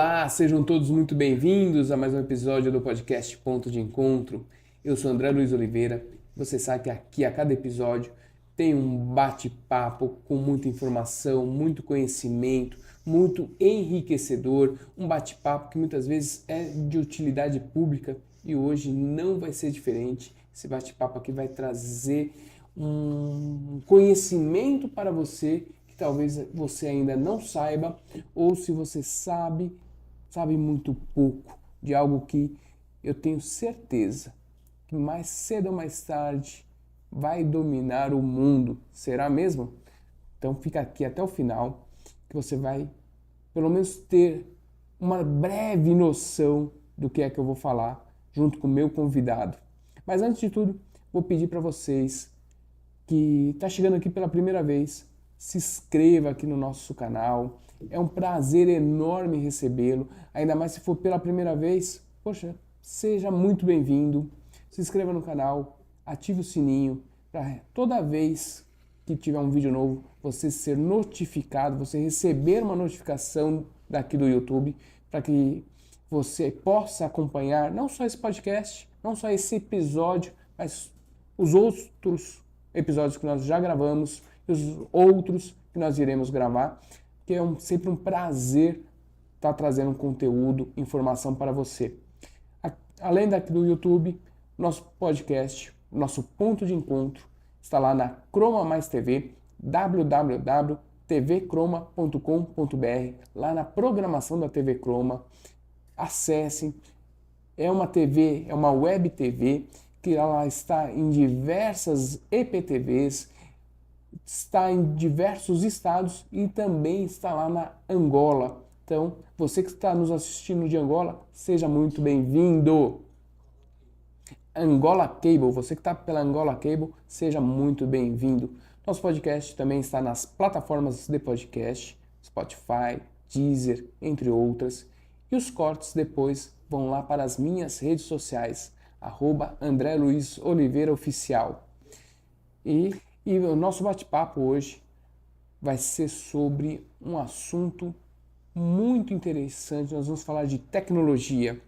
Olá, sejam todos muito bem-vindos a mais um episódio do podcast Ponto de Encontro. Eu sou André Luiz Oliveira. Você sabe que aqui a cada episódio tem um bate-papo com muita informação, muito conhecimento, muito enriquecedor, um bate-papo que muitas vezes é de utilidade pública e hoje não vai ser diferente. Esse bate-papo aqui vai trazer um conhecimento para você que talvez você ainda não saiba, ou se você sabe muito pouco de algo que eu tenho certeza que mais cedo ou mais tarde vai dominar o mundo. Será mesmo? Então fica aqui até o final que você vai pelo menos ter uma breve noção do que é que eu vou falar junto com o meu convidado. Mas antes de tudo, vou pedir para vocês que está chegando aqui pela primeira vez, se inscreva aqui no nosso canal. É um prazer enorme recebê-lo, ainda mais se for pela primeira vez. Poxa, seja muito bem-vindo. Se inscreva no canal, ative o sininho para toda vez que tiver um vídeo novo, você ser notificado, você receber uma notificação daqui do YouTube, para que você possa acompanhar não só esse podcast, não só esse episódio, mas os outros episódios que nós já gravamos e os outros que nós iremos gravar, que é sempre um prazer estar trazendo conteúdo, informação para você. Além daqui do YouTube, nosso podcast, nosso ponto de encontro, está lá na Croma Mais TV, www.tvcroma.com.br, lá na programação da TV Croma. Acessem, é uma TV, é uma web TV, que ela está em diversas EPTVs, está em diversos estados e também está lá na Angola. Então, você que está nos assistindo de Angola, seja muito bem-vindo. Angola Cable, você que está pela Angola Cable, seja muito bem-vindo. Nosso podcast também está nas plataformas de podcast, Spotify, Deezer, entre outras. E os cortes depois vão lá para as minhas redes sociais, @André Luiz Oliveira Oficial. E o nosso bate-papo hoje vai ser sobre um assunto muito interessante. Nós vamos falar de tecnologia.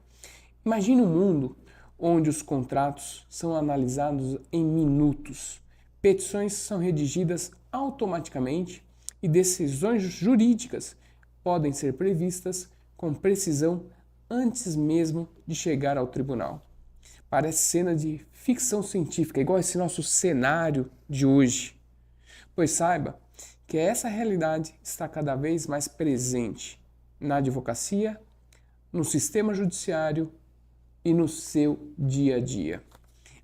Imagine um mundo onde os contratos são analisados em minutos, petições são redigidas automaticamente e decisões jurídicas podem ser previstas com precisão antes mesmo de chegar ao tribunal. Parece cena de ficção científica, igual esse nosso cenário de hoje. Pois saiba que essa realidade está cada vez mais presente na advocacia, no sistema judiciário e no seu dia a dia.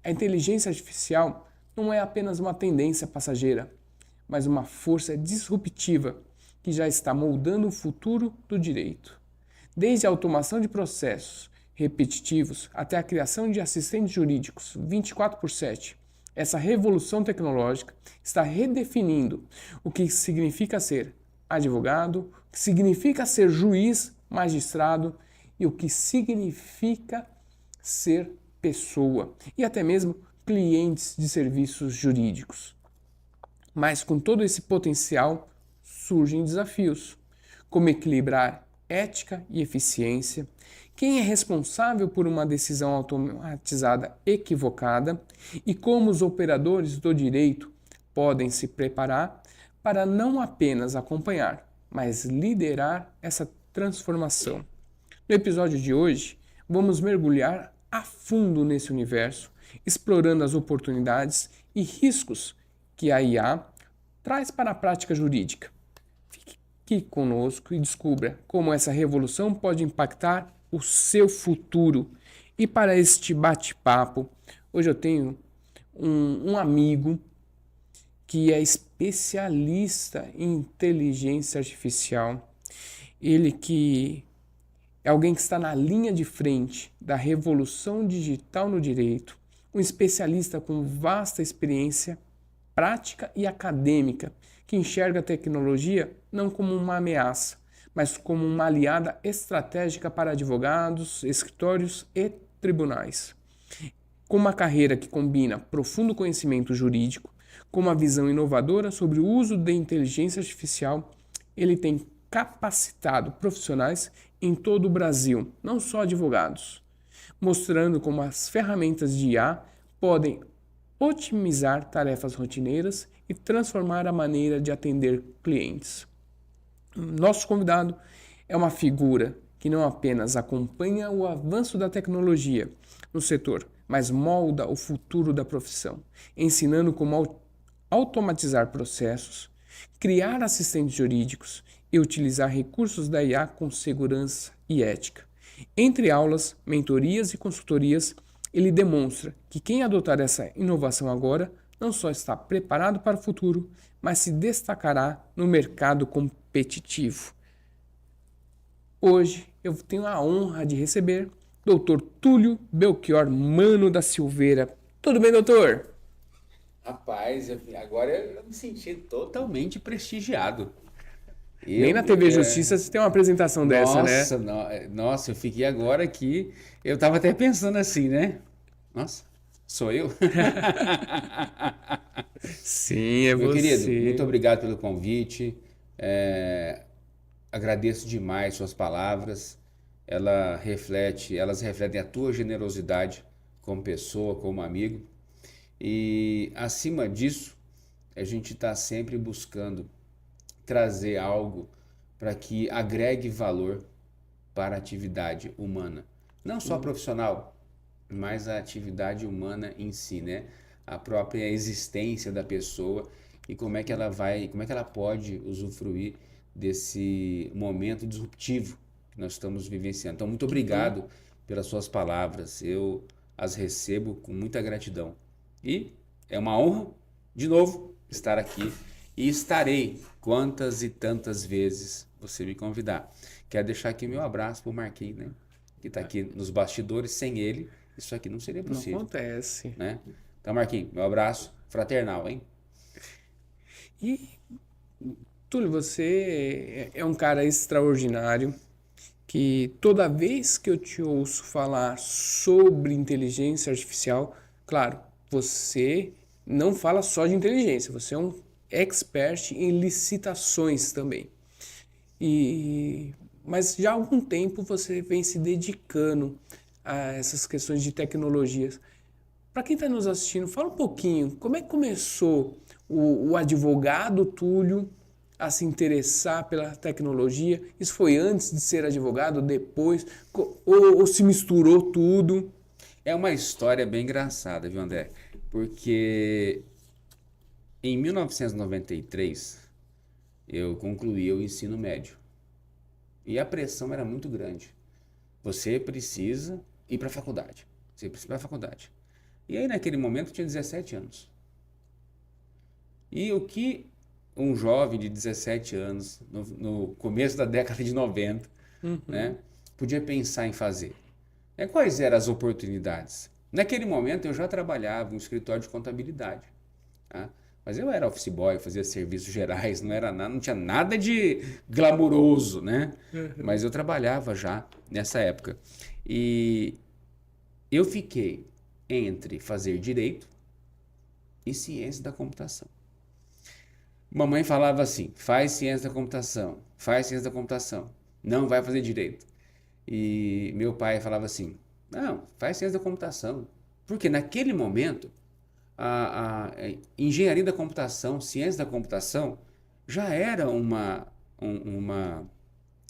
A inteligência artificial não é apenas uma tendência passageira, mas uma força disruptiva que já está moldando o futuro do direito. Desde a automação de processos repetitivos até a criação de assistentes jurídicos 24/7, essa revolução tecnológica está redefinindo o que significa ser advogado, o que significa ser juiz, magistrado e o que significa ser pessoa e até mesmo clientes de serviços jurídicos. Mas com todo esse potencial surgem desafios, como equilibrar ética e eficiência, quem é responsável por uma decisão automatizada equivocada e como os operadores do direito podem se preparar para não apenas acompanhar, mas liderar essa transformação. No episódio de hoje, vamos mergulhar a fundo nesse universo, explorando as oportunidades e riscos que a IA traz para a prática jurídica. Fique conosco e descubra como essa revolução pode impactar o seu futuro. E para este bate-papo, hoje eu tenho um amigo que é especialista em inteligência artificial. Ele que é alguém que está na linha de frente da revolução digital no direito, um especialista com vasta experiência prática e acadêmica, que enxerga a tecnologia não como uma ameaça, mas como uma aliada estratégica para advogados, escritórios e tribunais. Com uma carreira que combina profundo conhecimento jurídico com uma visão inovadora sobre o uso da inteligência artificial, ele tem capacitado profissionais em todo o Brasil, não só advogados, mostrando como as ferramentas de IA podem otimizar tarefas rotineiras e transformar a maneira de atender clientes. Nosso convidado é uma figura que não apenas acompanha o avanço da tecnologia no setor, mas molda o futuro da profissão, ensinando como automatizar processos, criar assistentes jurídicos e utilizar recursos da IA com segurança e ética. Entre aulas, mentorias e consultorias, ele demonstra que quem adotar essa inovação agora não só está preparado para o futuro, mas se destacará no mercado competitivo. Hoje eu tenho a honra de receber Dr. Túlio Belchior Mano da Silveira. Tudo bem, doutor? Rapaz, agora eu me senti totalmente prestigiado. Nem na TV Justiça você tem uma apresentação dessa, né? Nossa, nossa, eu fiquei agora aqui. Eu tava até pensando assim, né? Nossa, sou eu? Sim, é Meu querido, muito você. obrigado pelo convite. É, agradeço demais suas palavras. Elas refletem a tua generosidade como pessoa, como amigo. E acima disso, a gente está sempre buscando trazer algo para que agregue valor para a atividade humana. Não só profissional, mas a atividade humana em si, né? A própria existência da pessoa e como é que ela pode usufruir desse momento disruptivo que nós estamos vivenciando. Então, muito obrigado pelas suas palavras. Eu as recebo com muita gratidão. E é uma honra, de novo, estar aqui e estarei quantas e tantas vezes você me convidar. Quero deixar aqui meu abraço para o Marquinhos, né? Que está aqui nos bastidores. Sem ele, isso aqui não seria Não possível, acontece. né? Então, Marquinhos, meu abraço fraternal, hein? E, Túlio, você é um cara extraordinário que toda vez que eu te ouço falar sobre inteligência artificial, claro, você não fala só de inteligência, você é um expert em licitações também. Mas já há algum tempo você vem se dedicando a essas questões de tecnologias. Para quem está nos assistindo, fala um pouquinho, como é que começou o advogado Túlio a se interessar pela tecnologia? Isso foi antes de ser advogado, depois? Ou se misturou tudo? É uma história bem engraçada, viu, André? Porque em 1993 eu concluí o ensino médio e a pressão era muito grande. Você precisa ir para a faculdade. Você precisa ir para a faculdade. E aí, naquele momento, eu tinha 17 anos. E o que um jovem de 17 anos, no começo da década de 90, né, podia pensar em fazer? Quais eram as oportunidades? Naquele momento, eu já trabalhava em um escritório de contabilidade. Tá? Mas eu era office boy, fazia serviços gerais, não era nada, não tinha nada de glamuroso, né? Mas eu trabalhava já nessa época. E eu fiquei entre fazer direito e ciência da computação. Mamãe falava assim: faz ciência da computação, faz ciência da computação, não vai fazer direito. E meu pai falava assim: não, faz ciência da computação. Porque naquele momento, a engenharia da computação, ciência da computação, já era uma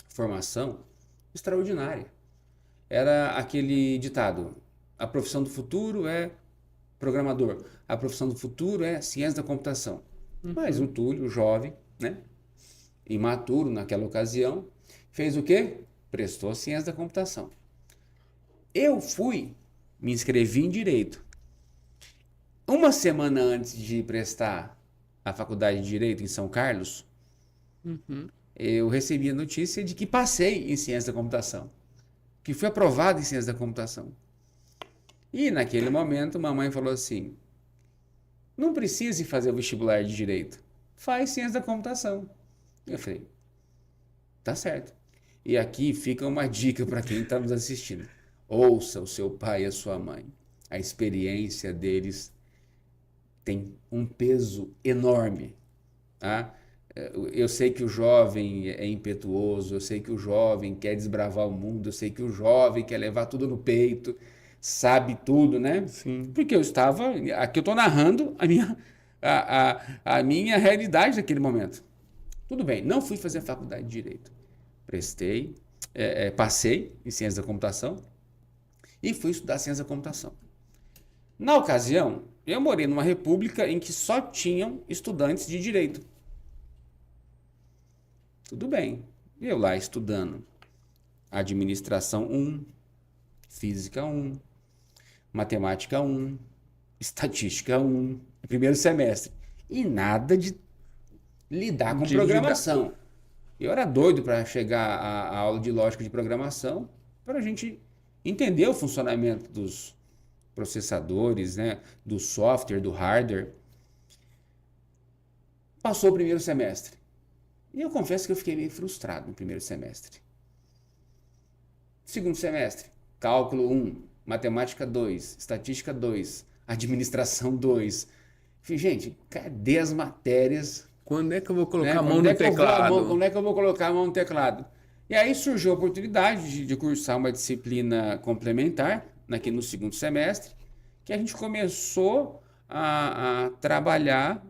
formação extraordinária. Era aquele ditado: a profissão do futuro é programador, a profissão do futuro é ciência da computação. Mas o Túlio, jovem, né, imaturo naquela ocasião, fez o quê? Prestou ciência da computação. Eu fui, me inscrevi em Direito. Uma semana antes de prestar a faculdade de Direito em São Carlos, eu recebi a notícia de que passei em ciência da computação, que fui aprovado em ciência da computação. E naquele momento, mamãe falou assim: não precisa fazer o vestibular de Direito, faz ciência da computação. Eu falei: tá certo. E aqui fica uma dica para quem está nos assistindo: ouça o seu pai e a sua mãe. A experiência deles tem um peso enorme. Tá? Eu sei que o jovem é impetuoso, eu sei que o jovem quer desbravar o mundo, eu sei que o jovem quer levar tudo no peito, sabe tudo, né? Sim. Porque eu estava. Aqui eu estou narrando a minha realidade naquele momento. Tudo bem, não fui fazer a faculdade de Direito. Prestei, passei em Ciência da Computação e fui estudar Ciência da Computação. Na ocasião, eu morei numa república em que só tinham estudantes de Direito. Tudo bem. Eu lá estudando Administração 1, Física 1, Matemática 1, Estatística 1, primeiro semestre. E nada de lidar com programação. Eu era doido para chegar à aula de lógica de programação para a gente entender o funcionamento dos processadores, né, do software, do hardware. Passou o primeiro semestre. E eu confesso que eu fiquei meio frustrado no primeiro semestre. Segundo semestre, cálculo 1, matemática 2, estatística 2, administração 2. Falei, gente, cadê as matérias? Quando é que eu vou colocar Né? a mão no teclado? Quando é que eu vou colocar a mão no teclado? E aí surgiu a oportunidade de cursar uma disciplina complementar, aqui no segundo semestre, que a gente começou a trabalhar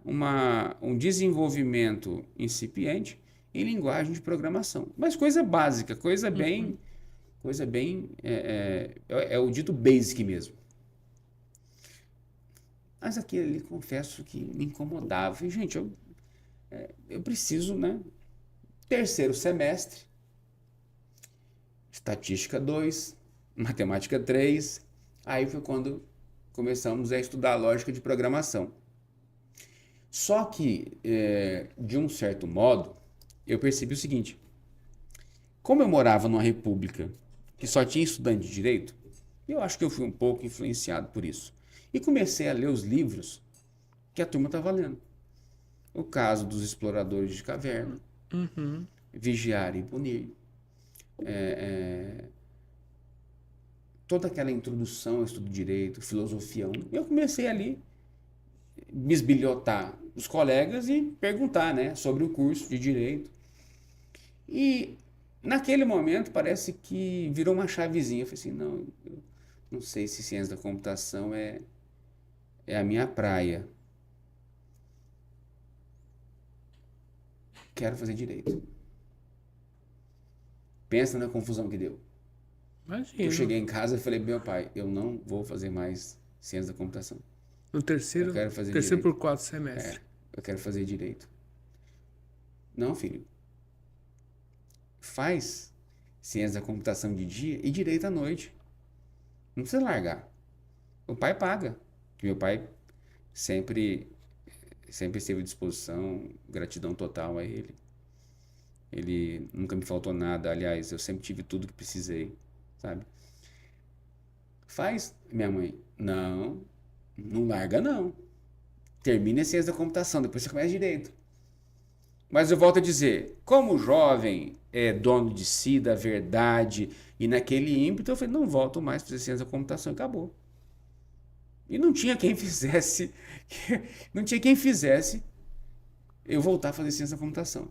um desenvolvimento incipiente em linguagem de programação. Mas coisa básica, coisa bem é o dito basic mesmo. Mas aquilo ali, confesso que me incomodava. E, gente, eu preciso, né? Terceiro semestre, estatística 2, matemática 3. Aí foi quando começamos a estudar lógica de programação. Só que, de um certo modo, eu percebi o seguinte: como eu morava numa república que só tinha estudante de direito, eu acho que eu fui um pouco influenciado por isso. E comecei a ler os livros que a turma estava lendo. O caso dos exploradores de caverna, Vigiar e Punir, toda aquela introdução ao estudo de direito, filosofia 1. Eu comecei ali bisbilhotar os colegas e perguntar, né, sobre o curso de direito. E naquele momento parece que virou uma chavezinha. Eu falei assim, não, eu não sei se ciência da computação é a minha praia. Quero fazer direito. Pensa na confusão que deu. Imagina. Eu cheguei em casa e falei, meu pai, eu não vou fazer mais ciência da computação. No terceiro, Eu quero fazer terceiro direito. por 4 semestres. Eu quero fazer direito. Não, filho. Faz ciência da computação de dia e direito à noite. Não precisa largar. O pai paga. Meu pai sempre esteve à disposição, gratidão total a ele. Ele nunca me faltou nada. Aliás, eu sempre tive tudo que precisei, sabe? Faz, minha mãe. Não larga não. Termina a ciência da computação, depois você começa direito. Mas eu volto a dizer, como o jovem é dono de si, da verdade, e naquele ímpeto eu falei, não volto mais para fazer ciência da computação, acabou. E não tinha quem fizesse eu voltar a fazer ciência da computação.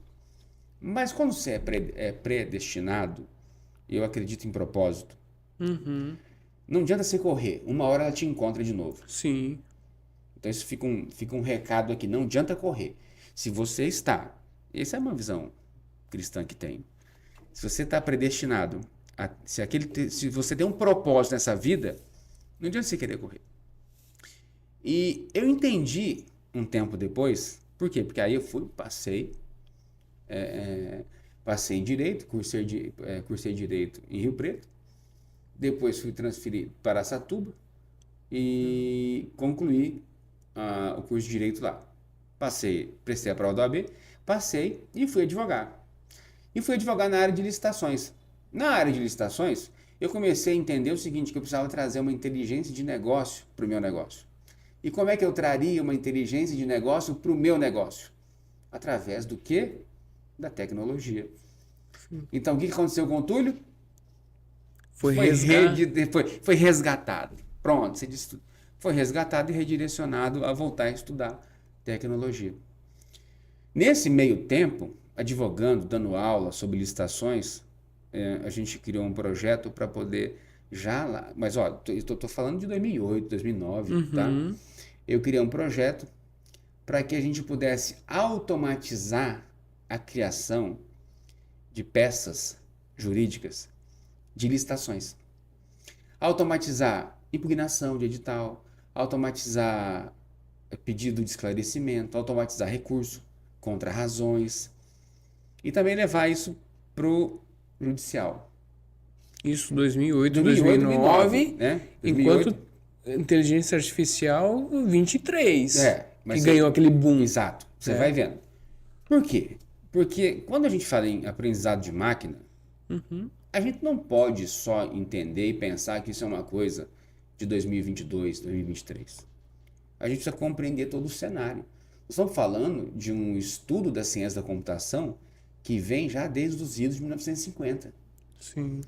Mas quando você é predestinado, eu acredito em propósito, não adianta você correr, uma hora ela te encontra de novo. Sim. Então isso fica um recado aqui, não adianta correr. Se você está, essa é uma visão cristã que tem, se você está predestinado, se você tem um propósito nessa vida, não adianta você querer correr. E eu entendi um tempo depois, por quê? Porque aí eu passei em Direito, cursei Direito em Rio Preto, depois fui transferido para Araçatuba e concluí o curso de Direito lá. Prestei a prova da OAB, passei e fui advogar. E fui advogar na área de licitações. Na área de licitações, eu comecei a entender o seguinte, que eu precisava trazer uma inteligência de negócio para o meu negócio. E como é que eu traria uma inteligência de negócio para o meu negócio? Através do quê? Da tecnologia. Então, o que aconteceu com o Túlio? Foi resgatado. Pronto, você disse tudo. Foi resgatado e redirecionado a voltar a estudar tecnologia. Nesse meio tempo, advogando, dando aula sobre licitações, a gente criou um projeto para poder já lá... Mas, ó, estou falando de 2008, 2009, tá? Uhum. Eu criei um projeto para que a gente pudesse automatizar a criação de peças jurídicas de licitações. Automatizar impugnação de edital, automatizar pedido de esclarecimento, automatizar recurso contra razões e também levar isso para o judicial. Isso 2008, 2008, 2009, né? enquanto inteligência artificial 23, mas que ganhou aquele boom. Exato, você vai vendo. Por quê? Porque quando a gente fala em aprendizado de máquina, a gente não pode só entender e pensar que isso é uma coisa de 2022, 2023. A gente precisa compreender todo o cenário. Nós estamos falando de um estudo da ciência da computação que vem já desde os idos de 1950. Sim.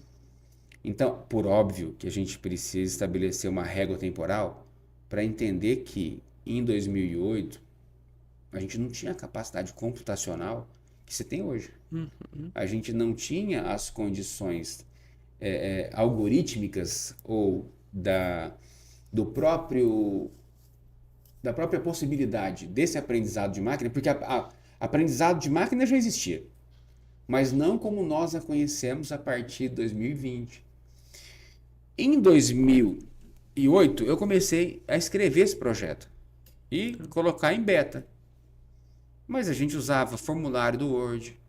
Então, por óbvio que a gente precisa estabelecer uma régua temporal para entender que em 2008 a gente não tinha a capacidade computacional que você tem hoje. A gente não tinha as condições algorítmicas ou da própria possibilidade desse aprendizado de máquina, porque aprendizado de máquina já existia, mas não como nós a conhecemos a partir de 2020. Em 2008, eu comecei a escrever esse projeto e colocar em beta. Mas a gente usava formulário do Word,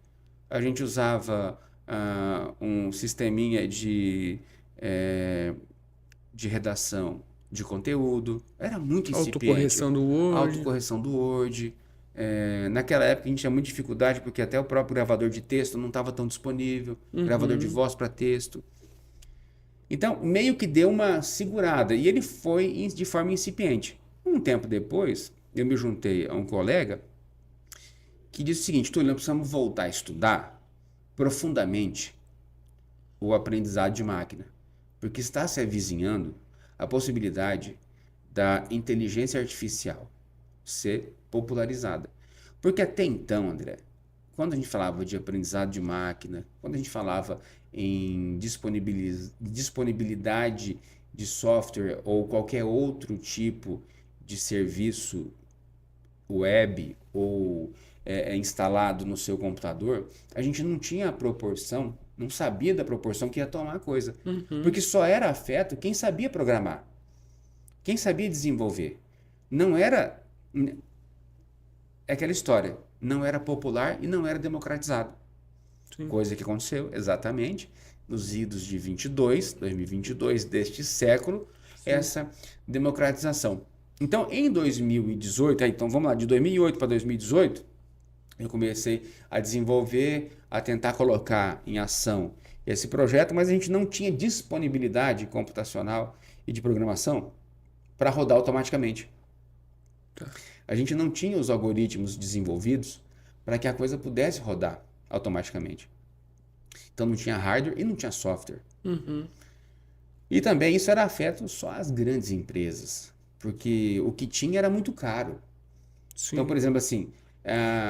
a gente usava um sisteminha de redação de conteúdo, era muito incipiente. Autocorreção do Word. Autocorreção do Word. Naquela época a gente tinha muita dificuldade porque até o próprio gravador de texto não estava tão disponível, gravador de voz para texto. Então, meio que deu uma segurada e ele foi de forma incipiente. Um tempo depois, eu me juntei a um colega que disse o seguinte: Túlio, nós precisamos voltar a estudar profundamente o aprendizado de máquina, porque está se avizinhando a possibilidade da inteligência artificial ser popularizada. Porque até então, André, quando a gente falava de aprendizado de máquina, quando a gente falava em disponibilidade de software ou qualquer outro tipo de serviço web ou instalado no seu computador, a gente não tinha a proporção, não sabia da proporção que ia tomar a coisa. Porque só era afeto quem sabia programar, quem sabia desenvolver. Não era... É aquela história, não era popular e não era democratizado. Sim. Coisa que aconteceu exatamente nos idos de 2022 deste século, sim, essa democratização. Então, em 2018, então vamos lá, de 2008 para 2018, eu comecei a desenvolver, a tentar colocar em ação esse projeto, mas a gente não tinha disponibilidade computacional e de programação para rodar automaticamente. Tá. A gente não tinha os algoritmos desenvolvidos para que a coisa pudesse rodar automaticamente. Então não tinha hardware e não tinha software. E também isso era afeto só às grandes empresas, porque o que tinha era muito caro. Sim. Então, por exemplo, assim...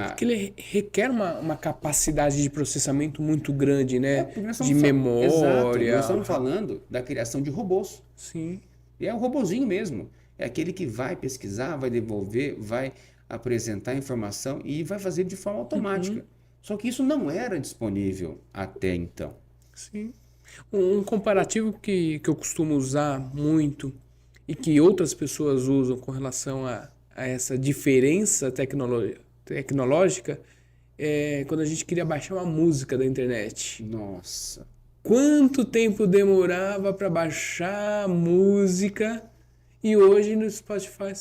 Porque ele requer uma capacidade de processamento muito grande, né? De memória. Exato. Nós estamos falando da criação de robôs. Sim. E é um robozinho mesmo. É aquele que vai pesquisar, vai devolver, vai apresentar informação e vai fazer de forma automática. Só que isso não era disponível até então. Sim. Um comparativo que eu costumo usar muito e que outras pessoas usam com relação a essa diferença tecnológica é quando a gente queria baixar uma música da internet. Nossa! Quanto tempo demorava para baixar a música e hoje no Spotify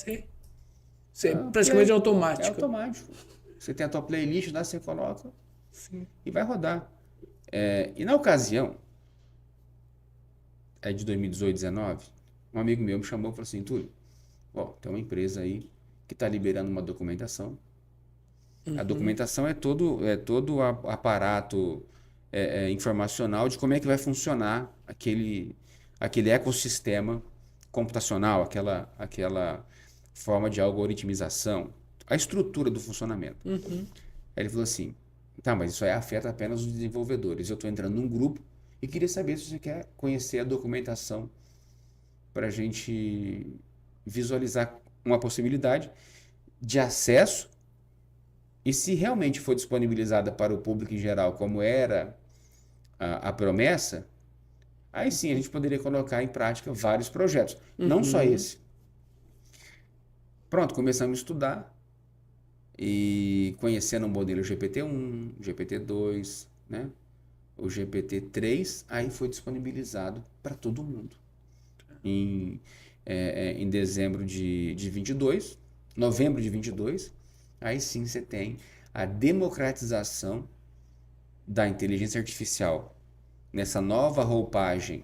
você praticamente automático. É automático. Você tem a tua playlist lá, você coloca. Sim. E vai rodar. E na ocasião, de 2018, 2019, um amigo meu me chamou e falou assim: Túlio, tem uma empresa aí que está liberando uma documentação. A documentação é todo o aparato informacional de como é que vai funcionar aquele ecossistema computacional, aquela forma de algoritmização, a estrutura do funcionamento. Aí ele falou assim, tá, mas isso aí afeta apenas os desenvolvedores. Eu estou entrando num grupo e queria saber se você quer conhecer a documentação para a gente visualizar uma possibilidade de acesso e se realmente for disponibilizada para o público em geral, como era a promessa, aí sim a gente poderia colocar em prática vários projetos, não só Uhum. esse. Pronto, começamos a estudar e conhecendo o modelo GPT-1, GPT-2, né? O GPT-3, aí foi disponibilizado para todo mundo. Em dezembro de 22, novembro de 22, aí sim você tem a democratização da inteligência artificial nessa nova roupagem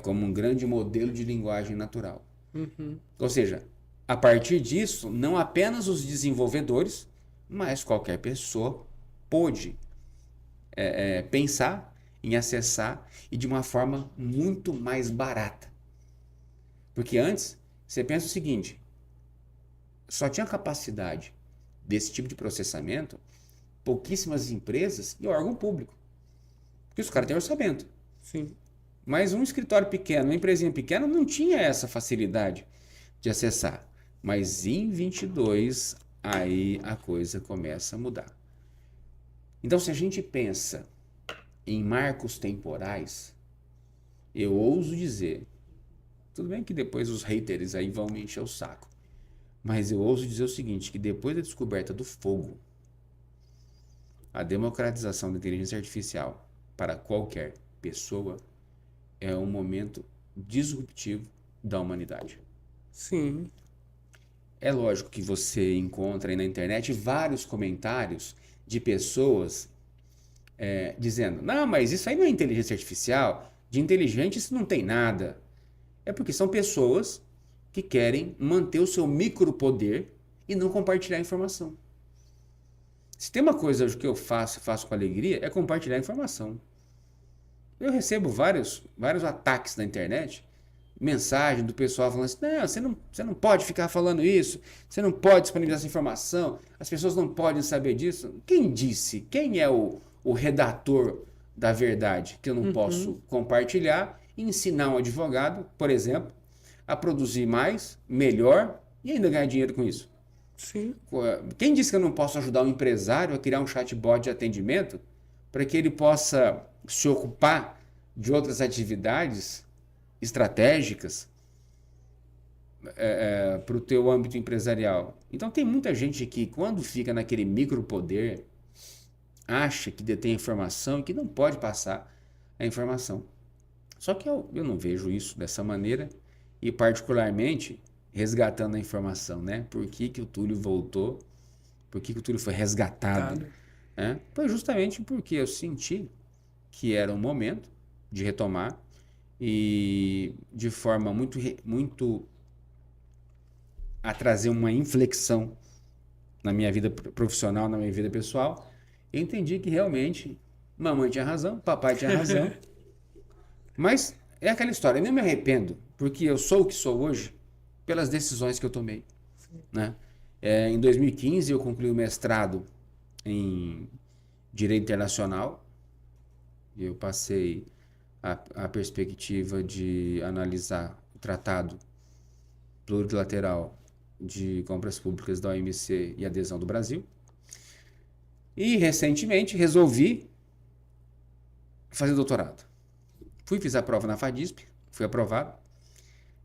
como um grande modelo de linguagem natural. Uhum. Ou seja, a partir disso, não apenas os desenvolvedores, mas qualquer pessoa pôde pensar em acessar e de uma forma muito mais barata. Porque antes, você pensa o seguinte, só tinha capacidade desse tipo de processamento pouquíssimas empresas e órgão público. Porque os caras têm orçamento. Sim. Mas um escritório pequeno, uma empresinha pequena não tinha essa facilidade de acessar. Mas em 22, aí a coisa começa a mudar. Então, se a gente pensa em marcos temporais, eu ouso dizer, tudo bem que depois os haters aí vão me encher o saco, mas eu ouso dizer o seguinte, que depois da descoberta do fogo, a democratização da inteligência artificial para qualquer pessoa é um momento disruptivo da humanidade. Sim. É lógico que você encontra aí na internet vários comentários de pessoas dizendo, não, mas isso aí não é inteligência artificial, de inteligente isso não tem nada. É porque são pessoas que querem manter o seu micropoder e não compartilhar informação. Se tem uma coisa que eu faço com alegria, é compartilhar informação. Eu recebo vários ataques na internet, mensagem do pessoal falando assim, não, você não pode ficar falando isso, você não pode disponibilizar essa informação, as pessoas não podem saber disso. Quem disse? Quem é o redator da verdade que eu não posso Uhum. compartilhar e ensinar um advogado, por exemplo, a produzir mais, melhor e ainda ganhar dinheiro com isso? Sim. Quem disse que eu não posso ajudar um empresário a criar um chatbot de atendimento para que ele possa se ocupar de outras atividades estratégicas para o teu âmbito empresarial? Então tem muita gente que quando fica naquele micropoder acha que detém informação e que não pode passar a informação. Só que eu não vejo isso dessa maneira e particularmente resgatando a informação, né? Por que que o Túlio voltou? Por que que o Túlio foi resgatado? Dado. Foi justamente porque eu senti que era um momento de retomar e de forma muito a trazer uma inflexão na minha vida profissional, na minha vida pessoal, eu entendi que realmente mamãe tinha razão, papai tinha razão, mas é aquela história, eu nem me arrependo, porque eu sou o que sou hoje pelas decisões que eu tomei, né? Em 2015 eu concluí o mestrado em Direito Internacional, e eu passei a perspectiva de analisar o Tratado Plurilateral de Compras Públicas da OMC e adesão do Brasil. E recentemente resolvi fazer doutorado. Fiz a prova na FADISP, fui aprovado.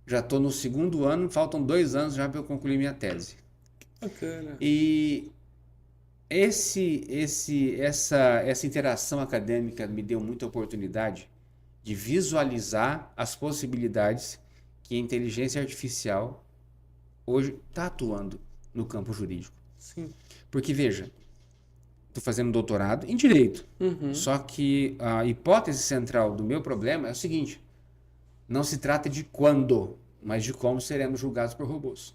Já estou no segundo ano, faltam 2 anos já para eu concluir minha tese. Bacana. E essa interação acadêmica me deu muita oportunidade de visualizar as possibilidades que a inteligência artificial hoje está atuando no campo jurídico. Sim. Porque, veja, estou fazendo doutorado em Direito, Uhum. só que a hipótese central do meu problema é o seguinte, não se trata de quando, mas de como seremos julgados por robôs.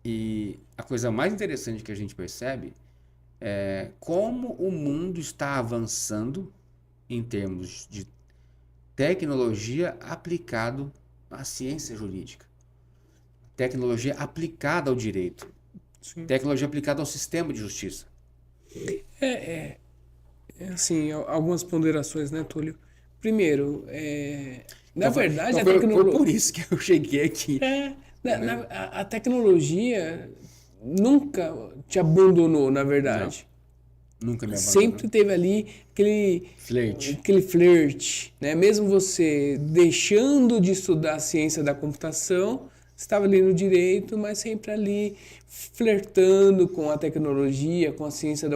E a coisa mais interessante que a gente percebe é como o mundo está avançando em termos de tecnologia aplicado à ciência jurídica. Tecnologia aplicada ao direito. Sim. Tecnologia aplicada ao sistema de justiça. Assim, algumas ponderações, né, Túlio? Primeiro, na verdade, Então a foi tecnologia. por isso que eu cheguei aqui. Entendeu? A tecnologia nunca te abandonou, na Não, verdade. nunca me abandonou. Sempre teve ali Flerte. aquele flerte, né? Mesmo você deixando de estudar a ciência da computação, estava ali no direito, mas sempre ali flertando com a tecnologia, com a ciência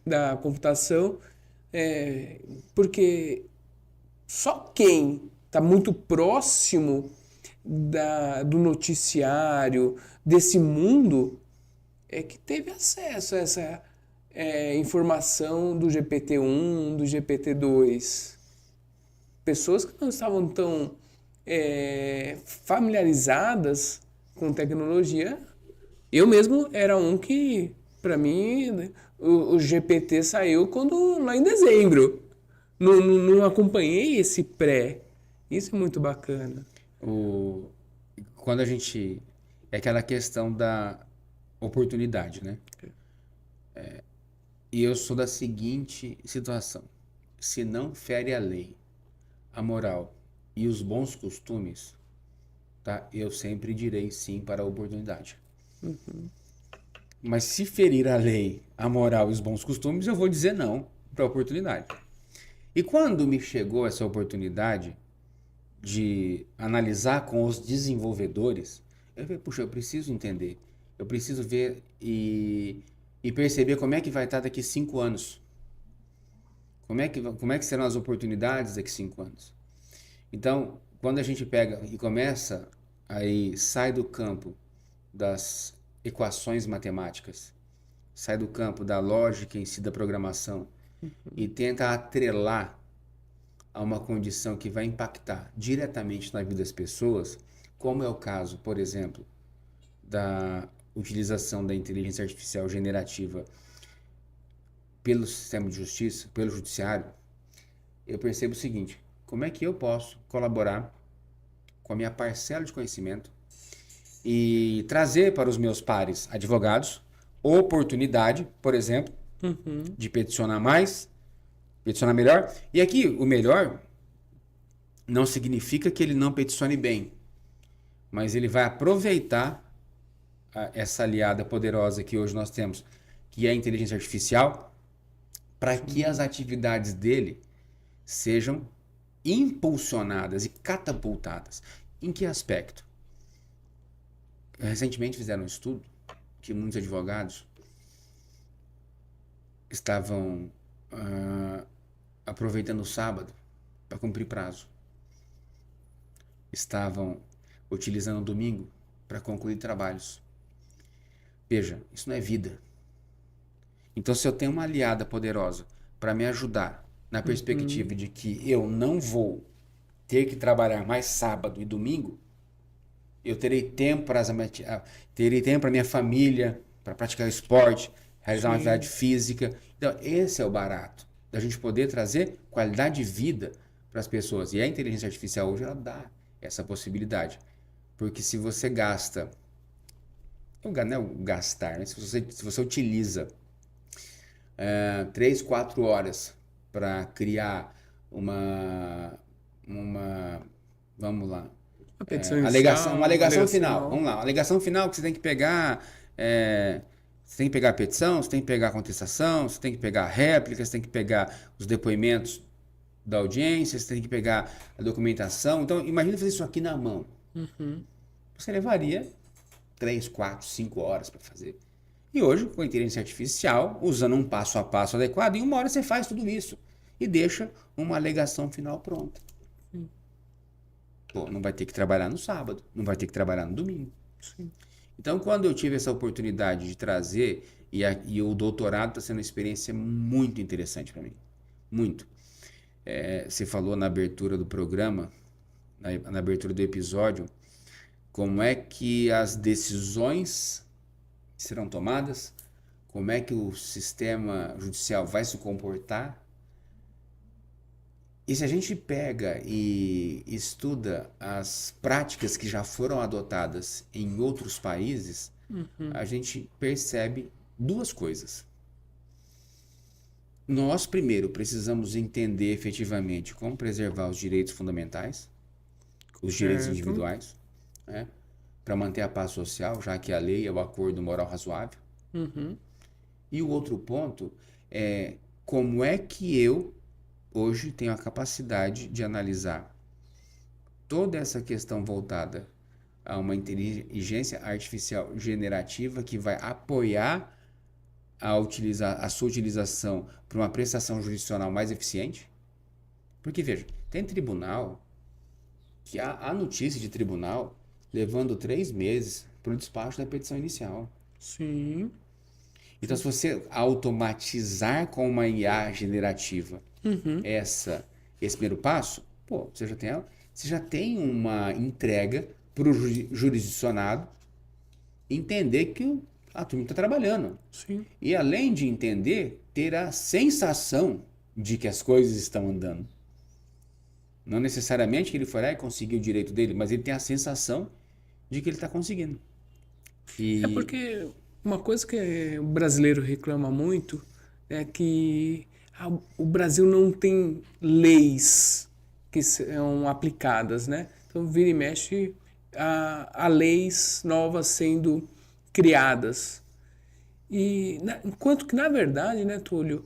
da computação, porque só quem está muito próximo do noticiário, desse mundo, é que teve acesso a essa informação do GPT-1, do GPT-2. Pessoas que não estavam tão familiarizadas com tecnologia. Eu mesmo era um que, para mim, né, o GPT saiu lá em dezembro. Não acompanhei esse pré. Isso é muito bacana. O, quando a gente. É aquela questão da oportunidade, né? E eu sou da seguinte situação: se não fere a lei, a moral e os bons costumes, tá? Eu sempre direi sim para a oportunidade. Mas se ferir a lei, a moral e os bons costumes, eu vou dizer não para a oportunidade. E quando me chegou essa oportunidade de analisar com os desenvolvedores, eu falei, puxa, eu preciso entender, eu preciso ver e perceber como é que vai estar daqui 5 anos. Como é que serão as oportunidades daqui 5 anos? Então, quando a gente pega e começa, aí sai do campo das equações matemáticas, sai do campo da lógica em si da programação e tenta atrelar a uma condição que vai impactar diretamente na vida das pessoas, como é o caso, por exemplo, da utilização da inteligência artificial generativa pelo sistema de justiça, pelo judiciário, eu percebo o seguinte: como é que eu posso colaborar com a minha parcela de conhecimento e trazer para os meus pares advogados oportunidade, por exemplo, de peticionar mais, peticionar melhor. E aqui, o melhor não significa que ele não peticione bem, mas ele vai aproveitar essa aliada poderosa que hoje nós temos, que é a inteligência artificial, para que as atividades dele sejam impulsionadas e catapultadas. Em que aspecto? Recentemente fizeram um estudo que muitos advogados estavam aproveitando o sábado para cumprir prazo. Estavam utilizando o domingo para concluir trabalhos. Veja, isso não é vida. Então, se eu tenho uma aliada poderosa para me ajudar na perspectiva de que eu não vou ter que trabalhar mais sábado e domingo, eu terei tempo para minha família, para praticar esporte, realizar uma atividade física. Então, esse é o barato, da gente poder trazer qualidade de vida para as pessoas. E a inteligência artificial hoje, ela dá essa possibilidade. Porque se você gasta, não é o gastar, né? Se você utiliza 3, 4 horas para criar vamos lá, A petição uma inicial, alegação final. Vamos lá, uma alegação final que você tem que pegar. Você tem que pegar a petição, você tem que pegar a contestação, você tem que pegar a réplica, você tem que pegar os depoimentos da audiência, você tem que pegar a documentação. Então, imagina fazer isso aqui na mão. Você levaria 3, 4, 5 horas para fazer. E hoje, com a inteligência artificial, usando um passo a passo adequado, em 1 hora você faz tudo isso e deixa uma alegação final pronta. Pô, não vai ter que trabalhar no sábado, não vai ter que trabalhar no domingo. Sim. Então, quando eu tive essa oportunidade de trazer, e o doutorado está sendo uma experiência muito interessante para mim. Muito. Você falou na abertura do programa, na abertura do episódio, como é que as decisões serão tomadas, como é que o sistema judicial vai se comportar. E se a gente pega e estuda as práticas que já foram adotadas em outros países, a gente percebe duas coisas. Nós, primeiro, precisamos entender efetivamente como preservar os direitos fundamentais, os direitos Certo. individuais, né, para manter a paz social, já que a lei é o acordo moral razoável. E o outro ponto é como é que eu, hoje, tenho a capacidade de analisar toda essa questão voltada a uma inteligência artificial generativa que vai apoiar a sua utilização para uma prestação jurisdicional mais eficiente. Porque, veja, tem tribunal que há notícia de tribunal levando 3 meses para o despacho da petição inicial. Sim. Então, se você automatizar com uma IA generativa esse primeiro passo, pô, você já tem uma entrega para o jurisdicionado entender que a turma está trabalhando. Sim. E além de entender, ter a sensação de que as coisas estão andando. Não necessariamente que ele foi lá e conseguiu o direito dele, mas ele tem a sensação de que ele está conseguindo. É porque uma coisa que o brasileiro reclama muito é que o Brasil não tem leis que são aplicadas, né? Então, vira e mexe, há leis novas sendo criadas. Enquanto que, na verdade, né, Túlio,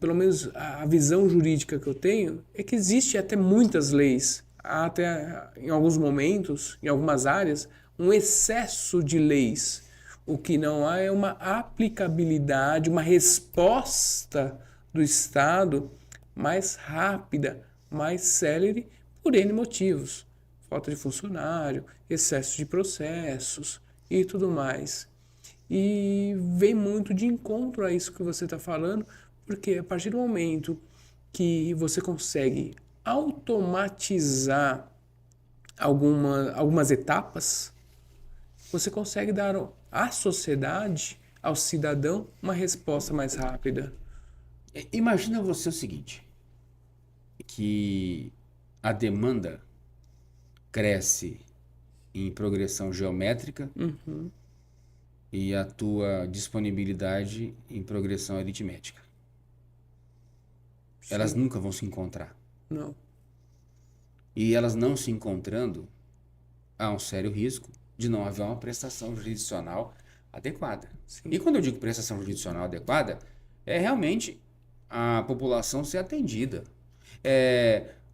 pelo menos a visão jurídica que eu tenho é que existe até muitas leis, há até em alguns momentos, em algumas áreas, um excesso de leis. O que não há é uma aplicabilidade, uma resposta do Estado mais rápida, mais célere, por N motivos. Falta de funcionário, excesso de processos e tudo mais. E vem muito de encontro a isso que você está falando, porque a partir do momento que você consegue automatizar algumas etapas, você consegue dar à sociedade, ao cidadão, uma resposta mais rápida. Imagina você o seguinte, que a demanda cresce em progressão geométrica e a tua disponibilidade em progressão aritmética. Elas nunca vão se encontrar. Não. E elas não se encontrando, há um sério risco de não haver uma prestação jurisdicional adequada. Sim. E quando eu digo prestação jurisdicional adequada, é realmente a população ser atendida.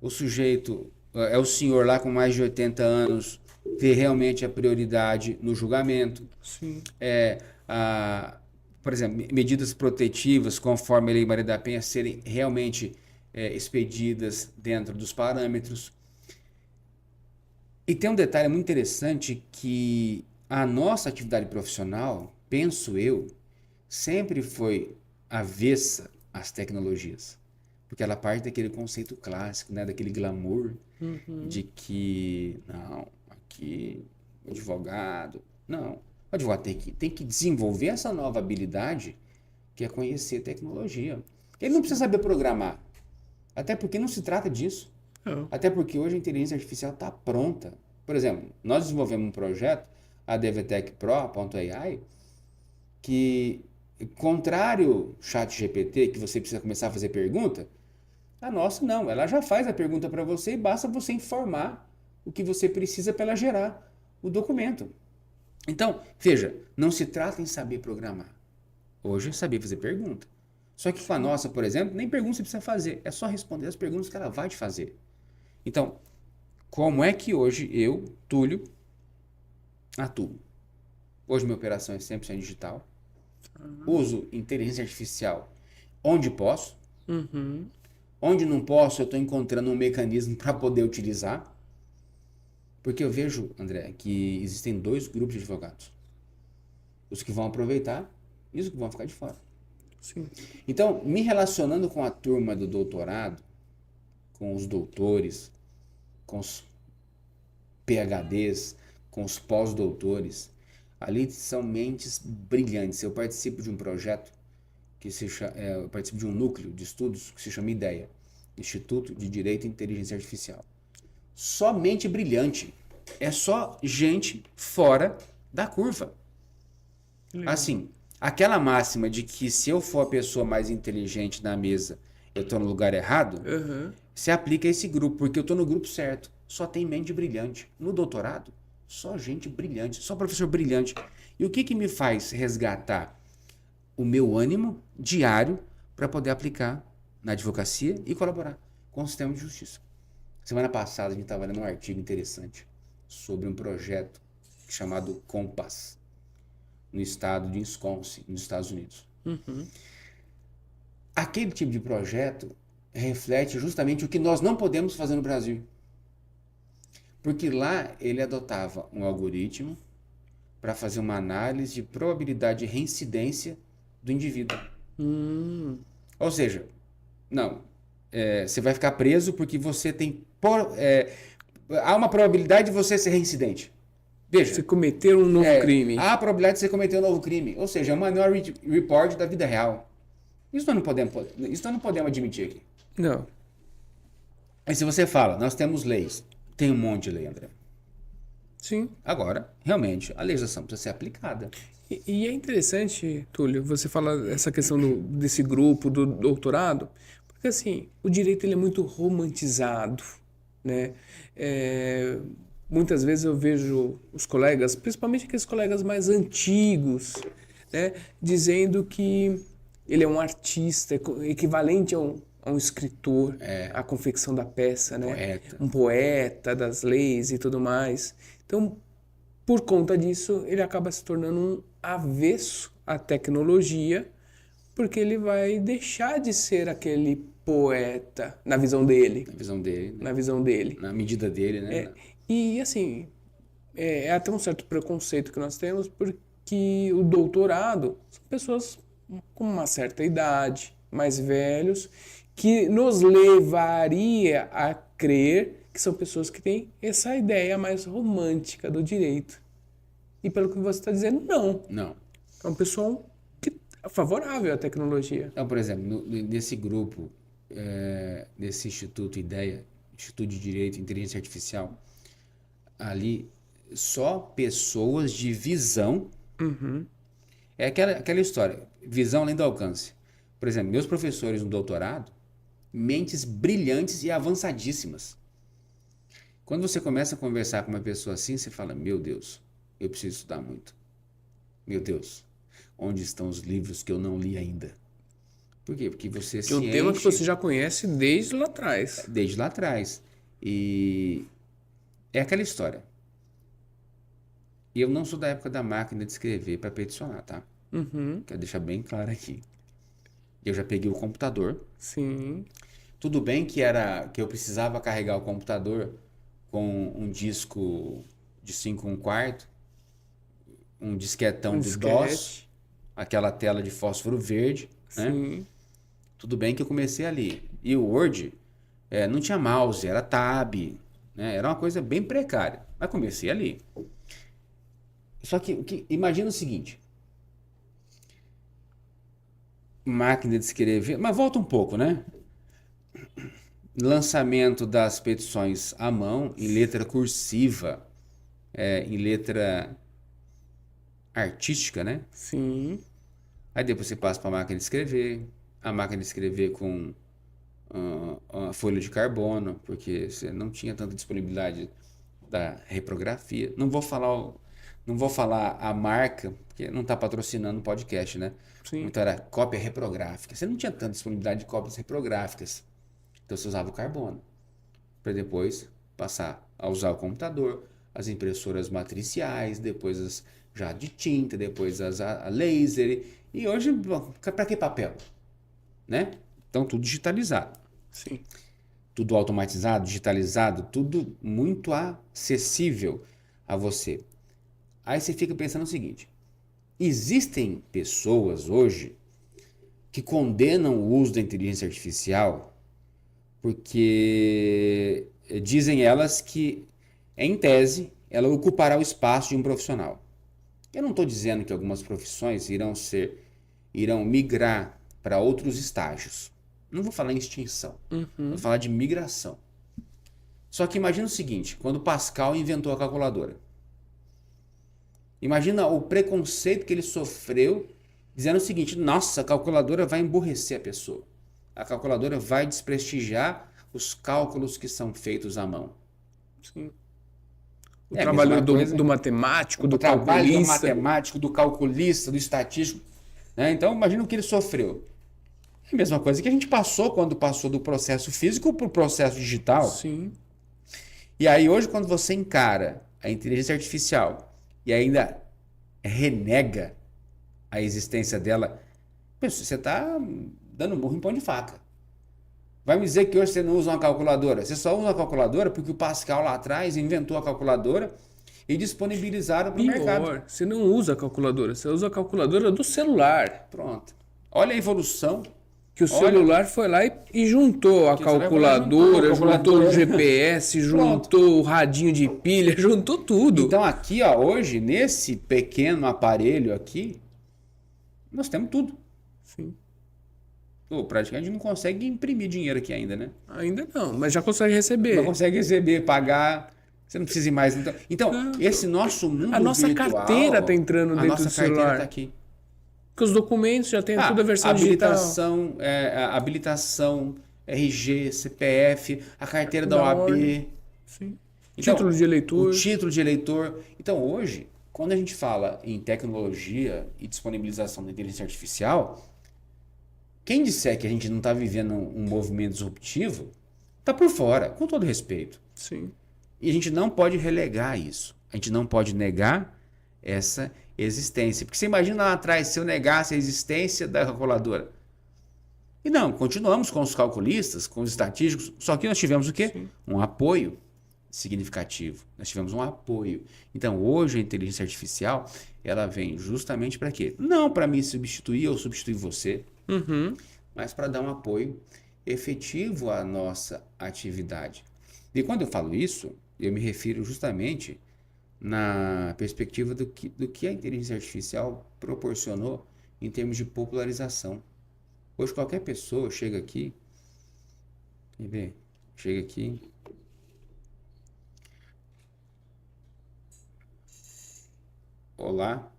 O sujeito, é o senhor lá com mais de 80 anos, ter realmente a prioridade no julgamento. Sim. Por exemplo, medidas protetivas, conforme a Lei Maria da Penha, serem realmente expedidas dentro dos parâmetros. E tem um detalhe muito interessante que a nossa atividade profissional, penso eu, sempre foi avessa às tecnologias. Porque ela parte daquele conceito clássico, né, daquele glamour de que, não, aqui, o advogado... Não, o advogado tem que desenvolver essa nova habilidade que é conhecer tecnologia. Ele não precisa saber programar, até porque não se trata disso. Não. Até porque hoje a inteligência artificial está pronta. Por exemplo, nós desenvolvemos um projeto, a DVTech Pro.ai, que, contrário chat GPT, que você precisa começar a fazer pergunta, a nossa não. Ela já faz a pergunta para você e basta você informar o que você precisa para ela gerar o documento. Então, veja, não se trata em saber programar. Hoje é saber fazer pergunta. Só que com a nossa, por exemplo, nem pergunta você precisa fazer. É só responder as perguntas que ela vai te fazer. Então, como é que hoje eu, Túlio, atuo? Hoje minha operação é 100% digital. Uso inteligência artificial onde posso. Onde não posso, eu estou encontrando um mecanismo para poder utilizar. Porque eu vejo, André, que existem 2 grupos de advogados. Os que vão aproveitar e os que vão ficar de fora. Sim. Então, me relacionando com a turma do doutorado, com os doutores, com os PhDs, com os pós-doutores, ali são mentes brilhantes. Eu participo de um projeto, eu participo de um núcleo de estudos que se chama IDEA, Instituto de Direito e Inteligência Artificial. Só mente brilhante. É só gente fora da curva. Assim, aquela máxima de que se eu for a pessoa mais inteligente na mesa, eu tô no lugar errado, se aplica a esse grupo, porque eu tô no grupo certo. Só tem mente brilhante. No doutorado, só gente brilhante, só professor brilhante. E o que que me faz resgatar o meu ânimo diário para poder aplicar na advocacia e colaborar com o sistema de justiça? Semana passada a gente estava lendo um artigo interessante sobre um projeto chamado Compass, no estado de Wisconsin, nos Estados Unidos. Aquele tipo de projeto reflete justamente o que nós não podemos fazer no Brasil. Porque lá ele adotava um algoritmo para fazer uma análise de probabilidade de reincidência do indivíduo. Ou seja, não, você vai ficar preso porque você tem... há uma probabilidade de você ser reincidente. Veja. Você cometer um novo crime. Há a probabilidade de você cometer um novo crime. Ou seja, é uma minority report da vida real. Isso nós não podemos admitir aqui. Não. Aí se você fala, nós temos leis. Tem um monte de lei, André. Sim. Agora, realmente, a legislação precisa ser aplicada. E é interessante, Túlio, você falar essa questão desse grupo, do doutorado, porque assim, o direito ele é muito romantizado, né? Muitas vezes eu vejo os colegas, principalmente aqueles colegas mais antigos, né, dizendo que ele é um artista equivalente a um escritor, a confecção da peça, né? Poeta. Um poeta das leis e tudo mais. Então, por conta disso, ele acaba se tornando um avesso à tecnologia, porque ele vai deixar de ser aquele poeta na visão dele. Na visão dele. Né? Na visão dele. Na medida dele, né? E assim, é até um certo preconceito que nós temos, porque o doutorado são pessoas com uma certa idade, mais velhos, que nos levaria a crer que são pessoas que têm essa ideia mais romântica do direito. E pelo que você está dizendo, não. Não. É um pessoal que é favorável à tecnologia. Então, por exemplo, nesse grupo, nesse Instituto IDEA, Instituto de Direito e Inteligência Artificial, ali só pessoas de visão. É aquela história, visão além do alcance. Por exemplo, meus professores no doutorado, mentes brilhantes e avançadíssimas. Quando você começa a conversar com uma pessoa assim, você fala, meu Deus, eu preciso estudar muito. Meu Deus, onde estão os livros que eu não li ainda? Por quê? Porque você se um tema que enche você já conhece desde lá atrás. desde lá atrás. E é aquela história. E eu não sou da época da máquina de escrever para peticionar, tá? Quero deixar bem claro aqui. Eu já peguei o computador. Sim. Tudo bem que eu precisava carregar o computador com um disco de 5 1/4, um disquetão de DOS, aquela tela de fósforo verde, né? Sim. Tudo bem que eu comecei ali. E o Word não tinha mouse, era tab, né? Era uma coisa bem precária. Mas comecei ali. Só que imagina o seguinte. Máquina de escrever... Mas volta um pouco, né? Lançamento das petições à mão, em letra cursiva, em letra artística, né? Sim. Aí depois você passa para a máquina de escrever. A máquina de escrever com a folha de carbono, porque você não tinha tanta disponibilidade da reprografia. Não vou falar a marca, porque não está patrocinando o podcast, né? Sim. Então era cópia reprográfica. Você não tinha tanta disponibilidade de cópias reprográficas. Então você usava o carbono. Para depois passar a usar o computador, as impressoras matriciais, depois as já de tinta, depois a laser. E hoje, para que papel? Né? Então tudo digitalizado. Sim. Tudo automatizado, digitalizado, tudo muito acessível a você. Aí você fica pensando o seguinte: existem pessoas hoje que condenam o uso da inteligência artificial porque dizem elas que, em tese, ela ocupará o espaço de um profissional. Eu não estou dizendo que algumas profissões irão migrar para outros estágios. Não vou falar em extinção, vou falar de migração. Só que imagina o seguinte, quando Pascal inventou a calculadora. Imagina o preconceito que ele sofreu, dizendo o seguinte: nossa, a calculadora vai emburrecer a pessoa. A calculadora vai desprestigiar os cálculos que são feitos à mão. Sim. O É a trabalho mesma coisa. do matemático, do O trabalho do calculista. matemático, do calculista, do estatístico. Né? Então, imagina o que ele sofreu. É a mesma coisa que a gente passou quando passou do processo físico para o processo digital. Sim. E aí, hoje, quando você encara a inteligência artificial e ainda renega a existência dela, você está dando burro em pão de faca. Vai me dizer que hoje você não usa uma calculadora. Você só usa uma calculadora porque o Pascal lá atrás inventou a calculadora e disponibilizaram para o mercado. Pior, você não usa a calculadora, você usa a calculadora do celular. Pronto. Olha a evolução. Que o celular foi lá e juntou a calculadora, juntou o GPS, juntou o radinho de pilha, juntou tudo. Então aqui, ó, hoje, nesse pequeno aparelho aqui, nós temos tudo. Sim. Pô, praticamente a gente não consegue imprimir dinheiro aqui ainda, né? Ainda não, mas já consegue receber. Não consegue receber, pagar. Você não precisa ir mais. Então esse nosso mundo a nossa virtual, carteira está entrando dentro do celular. A nossa carteira está aqui. Porque os documentos já tem toda a versão digital. Habilitação, RG, CPF, a carteira da OAB. Sim. Então, título de eleitor. O título de eleitor. Então, hoje, quando a gente fala em tecnologia e disponibilização da inteligência artificial, quem disser que a gente não está vivendo um movimento disruptivo, está por fora, com todo respeito. Sim. E a gente não pode relegar isso. A gente não pode negar essa existência. Porque você imagina lá atrás se eu negasse a existência da calculadora. E não, continuamos com os calculistas, com os estatísticos, só que nós tivemos o quê? Sim. Um apoio significativo. Nós tivemos um apoio. Então, hoje a inteligência artificial, ela vem justamente para quê? Não para me substituir ou substituir você, mas para dar um apoio efetivo à nossa atividade. E quando eu falo isso, eu me refiro justamente na perspectiva do que a inteligência artificial proporcionou em termos de popularização. Hoje qualquer pessoa chega aqui, quer ver? Chega aqui, olá,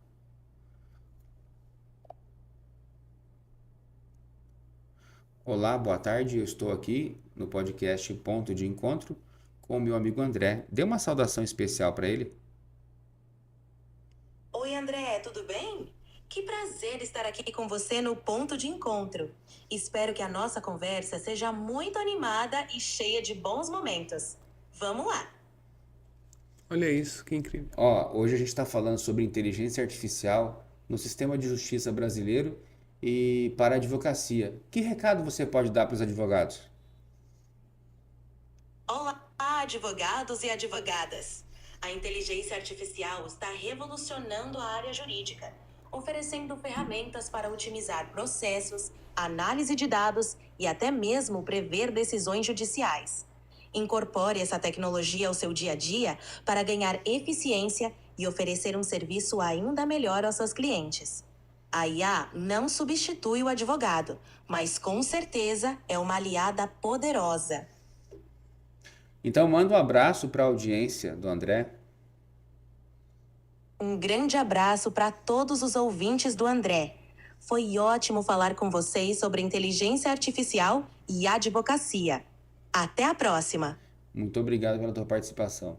olá, boa tarde, eu estou aqui no podcast Ponto de Encontro com o meu amigo André. Dê uma saudação especial para ele. Oi, André, tudo bem? Que prazer estar aqui com você no Ponto de Encontro. Espero que a nossa conversa seja muito animada e cheia de bons momentos. Vamos lá! Olha isso, que incrível. Ó, hoje a gente está falando sobre inteligência artificial no sistema de justiça brasileiro e para a advocacia. Que recado você pode dar para os advogados? Olá, advogados e advogadas! A inteligência artificial está revolucionando a área jurídica, oferecendo ferramentas para otimizar processos, análise de dados e até mesmo prever decisões judiciais. Incorpore essa tecnologia ao seu dia a dia para ganhar eficiência e oferecer um serviço ainda melhor aos seus clientes. A IA não substitui o advogado, mas com certeza é uma aliada poderosa. Então manda um abraço para a audiência do André. Um grande abraço para todos os ouvintes do André. Foi ótimo falar com vocês sobre inteligência artificial e advocacia. Até a próxima. Muito obrigado pela tua participação.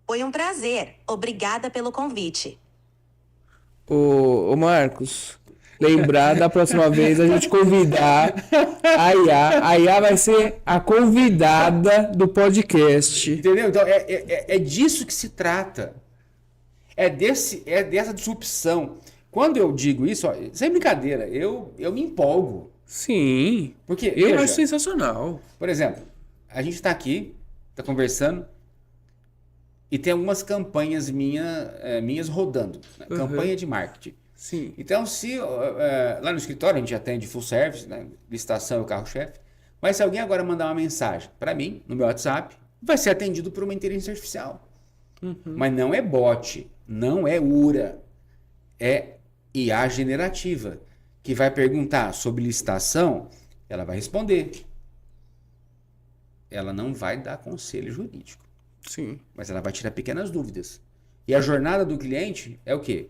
Foi um prazer. Obrigada pelo convite. Ô Marcos, lembrar da próxima vez a gente convidar a IA. A IA vai ser a convidada do podcast. Entendeu? Então é disso que se trata. É dessa disrupção. Quando eu digo isso, ó, sem brincadeira, eu me empolgo. Sim, Porque, eu veja, acho sensacional. por exemplo, a gente está aqui, está conversando, e tem algumas campanhas minhas rodando. Né? Campanha de marketing. Sim. Então, se lá no escritório a gente atende full service, né? Licitação é o carro-chefe, mas se alguém agora mandar uma mensagem para mim, no meu WhatsApp, vai ser atendido por uma inteligência artificial. Mas não é bot, não é URA, é IA generativa, que vai perguntar sobre licitação, ela vai responder. Ela não vai dar conselho jurídico, Sim. mas ela vai tirar pequenas dúvidas. E a jornada do cliente é o quê?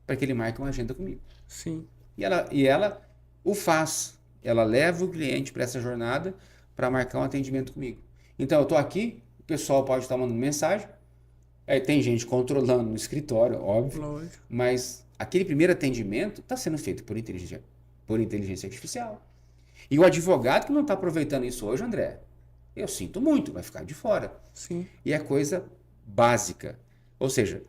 Para que ele marque uma agenda comigo. Sim. E ela o faz. Ela leva o cliente para essa jornada para marcar um atendimento comigo. Então, eu estou aqui, o pessoal pode estar mandando mensagem, tem gente controlando no escritório, óbvio, Lógico. mas aquele primeiro atendimento está sendo feito por inteligência artificial. E o advogado que não está aproveitando isso hoje, André, eu sinto muito, vai ficar de fora. Sim. E é coisa básica. Ou seja,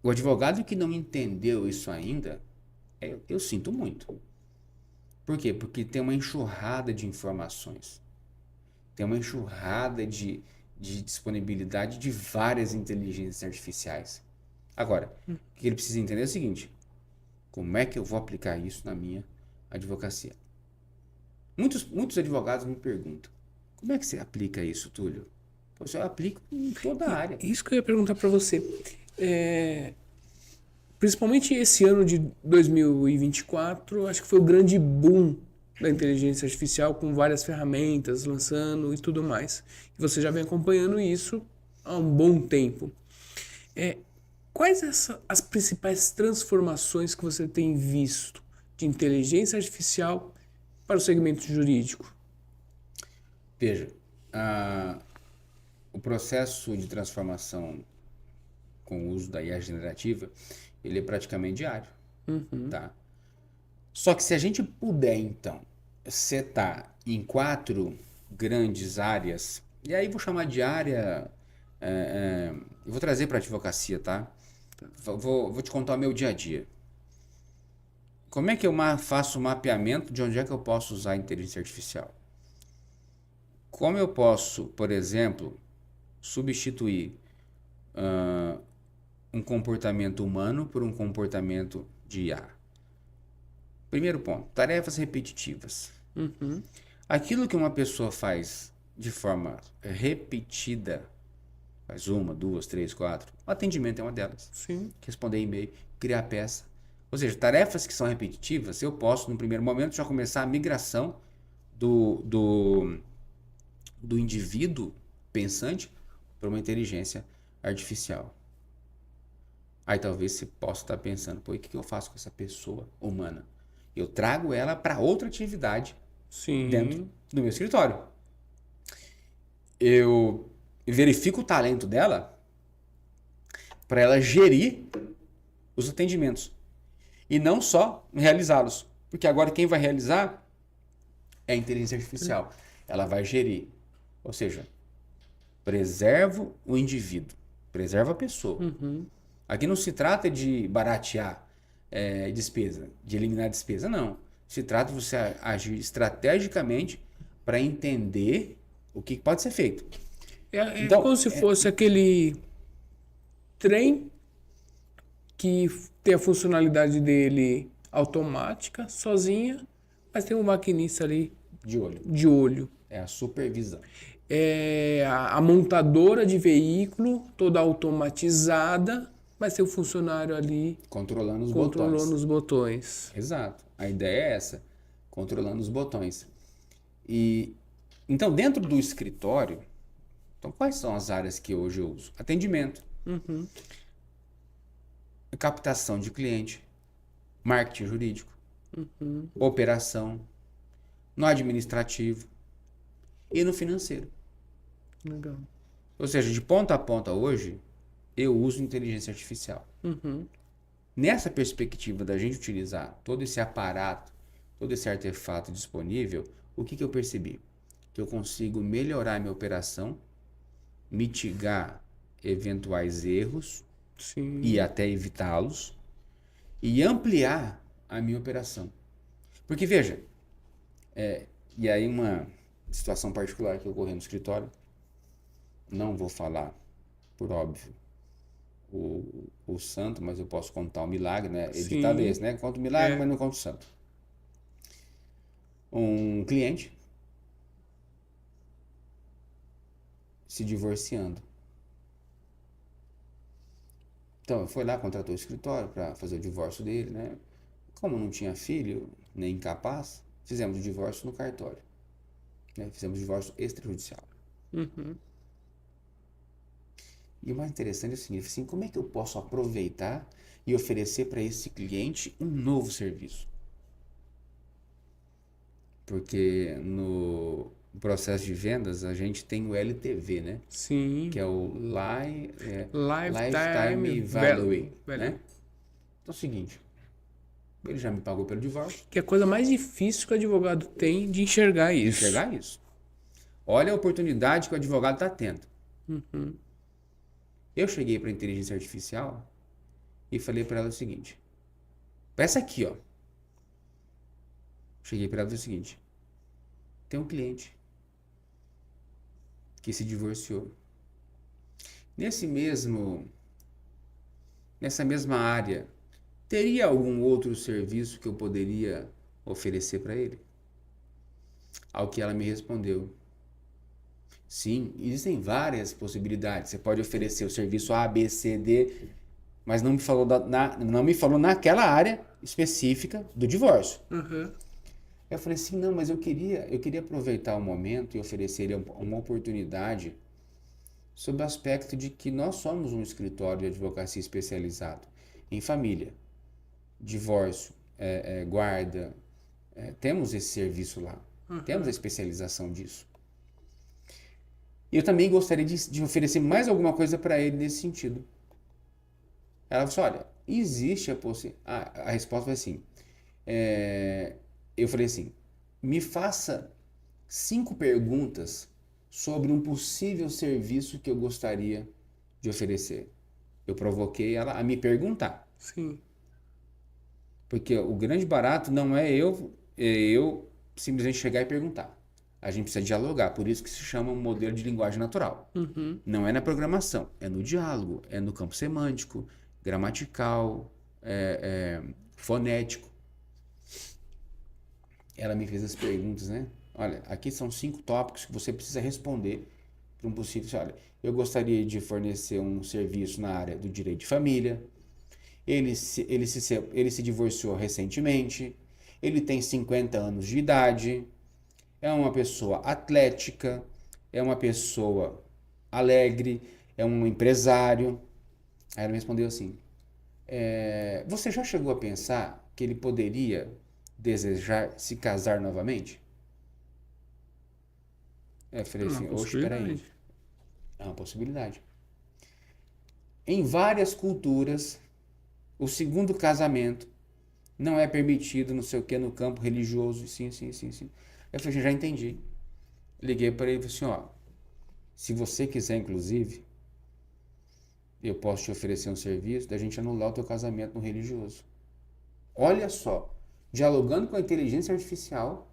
o advogado que não entendeu isso ainda, eu sinto muito. Por quê? Porque tem uma enxurrada de informações. Tem uma enxurrada de disponibilidade de várias inteligências artificiais. Agora, o que ele precisa entender é o seguinte: como é que eu vou aplicar isso na minha advocacia? Muitos advogados me perguntam: como é que você aplica isso, Túlio? Pois eu aplico em toda a área. Isso que eu ia perguntar para você. Principalmente esse ano de 2024, acho que foi o grande boom da inteligência artificial, com várias ferramentas lançando e tudo mais. E você já vem acompanhando isso há um bom tempo. Quais as principais transformações que você tem visto de inteligência artificial para o segmento jurídico? Veja, o processo de transformação com o uso da IA generativa, ele é praticamente diário, tá? Só que se a gente puder, então, setar em 4 grandes áreas, e aí vou chamar de área, eu vou trazer para a advocacia, tá? Vou te contar o meu dia a dia. Como é que eu faço o mapeamento de onde é que eu posso usar a inteligência artificial? Como eu posso, por exemplo, substituir um comportamento humano por um comportamento de IA? Primeiro ponto, tarefas repetitivas. Aquilo que uma pessoa faz de forma repetida, faz 1, 2, 3, 4, o atendimento é uma delas. Sim. Responder e-mail, criar peça. Ou seja, tarefas que são repetitivas, eu posso, no primeiro momento, já começar a migração do indivíduo pensante para uma inteligência artificial. Aí talvez você possa estar pensando: pô, e o que eu faço com essa pessoa humana? Eu trago ela para outra atividade dentro do meu escritório. Eu verifico o talento dela para ela gerir os atendimentos e não só realizá-los. Porque agora quem vai realizar é a inteligência artificial. Ela vai gerir. Ou seja, preservo o indivíduo, preservo a pessoa. Aqui não se trata de baratear despesa, de eliminar despesa, não. Se trata de você agir estrategicamente para entender o que pode ser feito. Então, como se fosse aquele trem que tem a funcionalidade dele automática, sozinha, mas tem um maquinista ali de olho. É a supervisão. A montadora de veículo, toda automatizada, mas tem o funcionário ali controlando os botões. Exato. A ideia é essa, controlando os botões. E então, dentro do escritório, então, quais são as áreas que hoje eu uso? Atendimento, captação de cliente, marketing jurídico, operação, no administrativo e no financeiro. Legal. Ou seja, de ponta a ponta hoje, eu uso inteligência artificial. Nessa perspectiva da gente utilizar todo esse aparato, todo esse artefato disponível, o que eu percebi? Que eu consigo melhorar a minha operação, mitigar eventuais erros e até evitá-los e ampliar a minha operação. Porque veja, e aí uma situação particular que ocorreu no escritório, não vou falar, por óbvio, o santo, mas eu posso contar o milagre, né? Editado esse, né? Conto o milagre, mas não conto o santo. Um cliente se divorciando. Então, foi lá, contratou o escritório para fazer o divórcio dele, né? Como não tinha filho, nem incapaz, fizemos o divórcio no cartório. Né? Fizemos o divórcio extrajudicial. E o mais interessante é o seguinte, assim, como é que eu posso aproveitar e oferecer para esse cliente um novo serviço? Porque no processo de vendas a gente tem o LTV, né? Sim. Que é o Lifetime Lifetime Value, Value. né? Então é o seguinte, ele já me pagou pelo divórcio, Que é a coisa mais difícil que o advogado tem de enxergar isso. enxergar isso. Olha a oportunidade que o advogado está tendo. Eu cheguei para a inteligência artificial e falei para ela o seguinte, peça aqui, ó. Cheguei para ela o seguinte, tem um cliente que se divorciou. Nessa mesma área, teria algum outro serviço que eu poderia oferecer para ele? Ao que ela me respondeu, sim, existem várias possibilidades. Você pode oferecer o serviço A, B, C, D, mas não me falou naquela área específica do divórcio. Eu falei assim, não, mas eu queria aproveitar o momento e oferecer uma oportunidade sob o aspecto de que nós somos um escritório de advocacia especializado em família, divórcio, guarda, temos esse serviço lá, temos a especialização disso. E eu também gostaria de oferecer mais alguma coisa para ele nesse sentido. Ela falou assim, olha, existe a possibilidade... A resposta foi assim, eu falei assim, me faça 5 perguntas sobre um possível serviço que eu gostaria de oferecer. Eu provoquei ela a me perguntar. Sim. Porque o grande barato não é eu simplesmente chegar e perguntar. A gente precisa dialogar, por isso que se chama um modelo de linguagem natural. Não é na programação, é no diálogo, é no campo semântico, gramatical, fonético. Ela me fez as perguntas, né? Olha, aqui são 5 tópicos que você precisa responder para um possível... Olha, eu gostaria de fornecer um serviço na área do direito de família. Ele se divorciou recentemente. Ele tem 50 anos de idade. É uma pessoa atlética. É uma pessoa alegre. É um empresário. Aí ela me respondeu assim, você já chegou a pensar que ele poderia desejar se casar novamente? Eu falei assim, oxe, peraí. É uma possibilidade. Em várias culturas, o segundo casamento não é permitido, não sei o que, no campo religioso. Sim. Eu falei, já entendi. Liguei para ele e falei assim, ó, se você quiser, inclusive, eu posso te oferecer um serviço da gente anular o teu casamento no religioso. Olha só, dialogando com a inteligência artificial,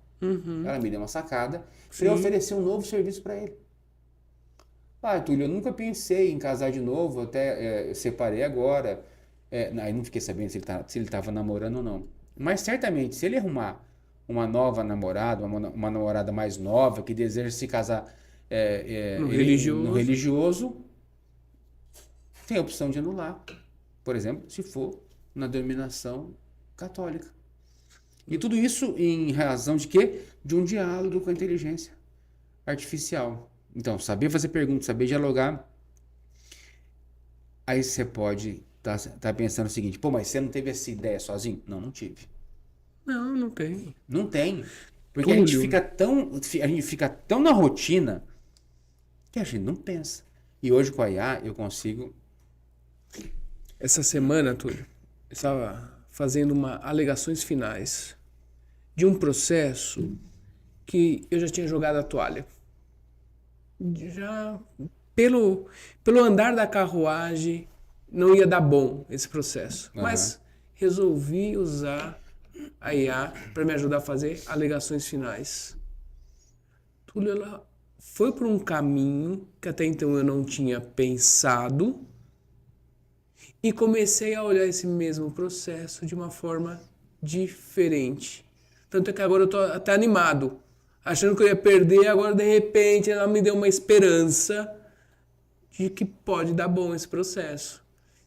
ela me deu uma sacada para eu oferecer um novo serviço para ele. Túlio, eu nunca pensei em casar de novo, até separei agora. Aí não fiquei sabendo se ele estava namorando ou não. Mas certamente, se ele arrumar uma nova namorada, uma namorada mais nova, que deseja se casar no religioso, tem a opção de anular. Por exemplo, se for na denominação católica. E tudo isso em razão de quê? De um diálogo com a inteligência artificial. Então, saber fazer perguntas, saber dialogar. Aí você pode tá pensando o seguinte, pô, mas você não teve essa ideia sozinho? Não tive. Não tem. Não tem. Porque a gente fica tão na rotina que a gente não pensa. E hoje com a IA eu consigo... Essa semana, Túlio, eu estava fazendo alegações finais de um processo que eu já tinha jogado a toalha. Já pelo andar da carruagem não ia dar bom esse processo. Mas resolvi usar a IA para me ajudar a fazer alegações finais. Túlio, ela foi por um caminho que até então eu não tinha pensado e comecei a olhar esse mesmo processo de uma forma diferente. Tanto é que agora eu tô até animado, achando que eu ia perder, agora de repente ela me deu uma esperança de que pode dar bom esse processo.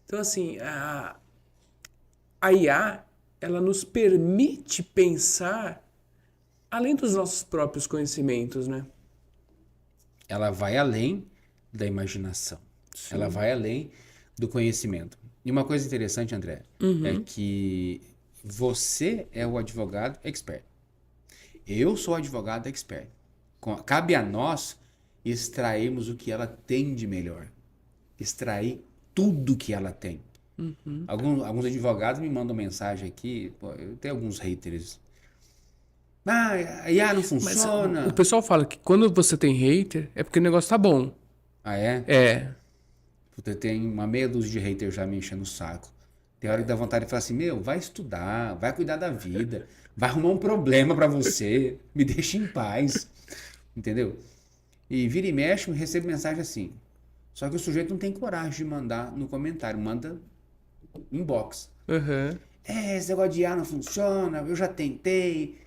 Então assim, a IA, ela nos permite pensar além dos nossos próprios conhecimentos, né? Ela vai além da imaginação. Sim. Ela vai além do conhecimento. E uma coisa interessante, André, é que você é o advogado expert. Eu sou o advogado expert. Cabe a nós extrairmos o que ela tem de melhor. Extrair tudo que ela tem. Alguns advogados me mandam mensagem aqui, pô, eu tenho alguns haters. Ah, a IA não Mas funciona. o pessoal fala que quando você tem hater, é porque o negócio tá bom. Ah, é? É. Puta, tem uma meia dúzia de haters já me enchendo o saco. Tem hora que dá vontade de falar assim, meu, vai estudar, vai cuidar da vida, vai arrumar um problema pra você, me deixa em paz. Entendeu? E vira e mexe, eu recebo mensagem assim. Só que o sujeito não tem coragem de mandar no comentário, manda inbox. Uhum. Esse negócio de IA não funciona, eu já tentei.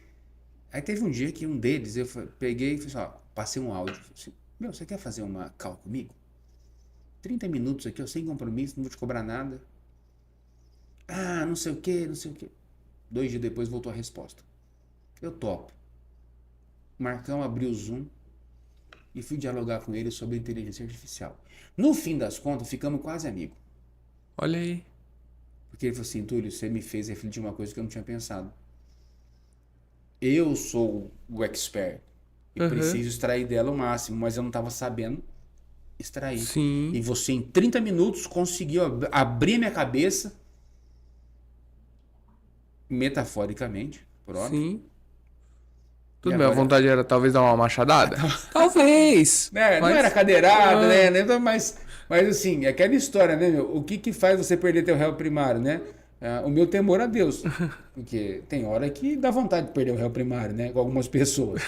Aí teve um dia que um deles, peguei e falei assim, ó, passei um áudio. Falei assim, meu, você quer fazer uma call comigo? 30 minutos aqui, ó, sem compromisso, não vou te cobrar nada. Ah, não sei o que, não sei o que. 2 dias depois voltou a resposta. Eu topo. Marcão abriu o Zoom e fui dialogar com ele sobre inteligência artificial. No fim das contas, ficamos quase amigos. Olha aí. Porque ele falou assim, Túlio, você me fez refletir uma coisa que eu não tinha pensado. Eu sou o expert e preciso extrair dela o máximo, mas eu não estava sabendo extrair. Sim. E você, em 30 minutos, conseguiu abrir minha cabeça, metaforicamente, pronto. Sim. Tudo E bem, a agora- vontade era talvez dar uma machadada? Talvez. Não Mas- era cadeirada, né? Mas assim, é aquela história, né, meu? O que faz você perder teu réu primário, né? O meu temor a Deus. Porque tem hora que dá vontade de perder o réu primário, né? Com algumas pessoas.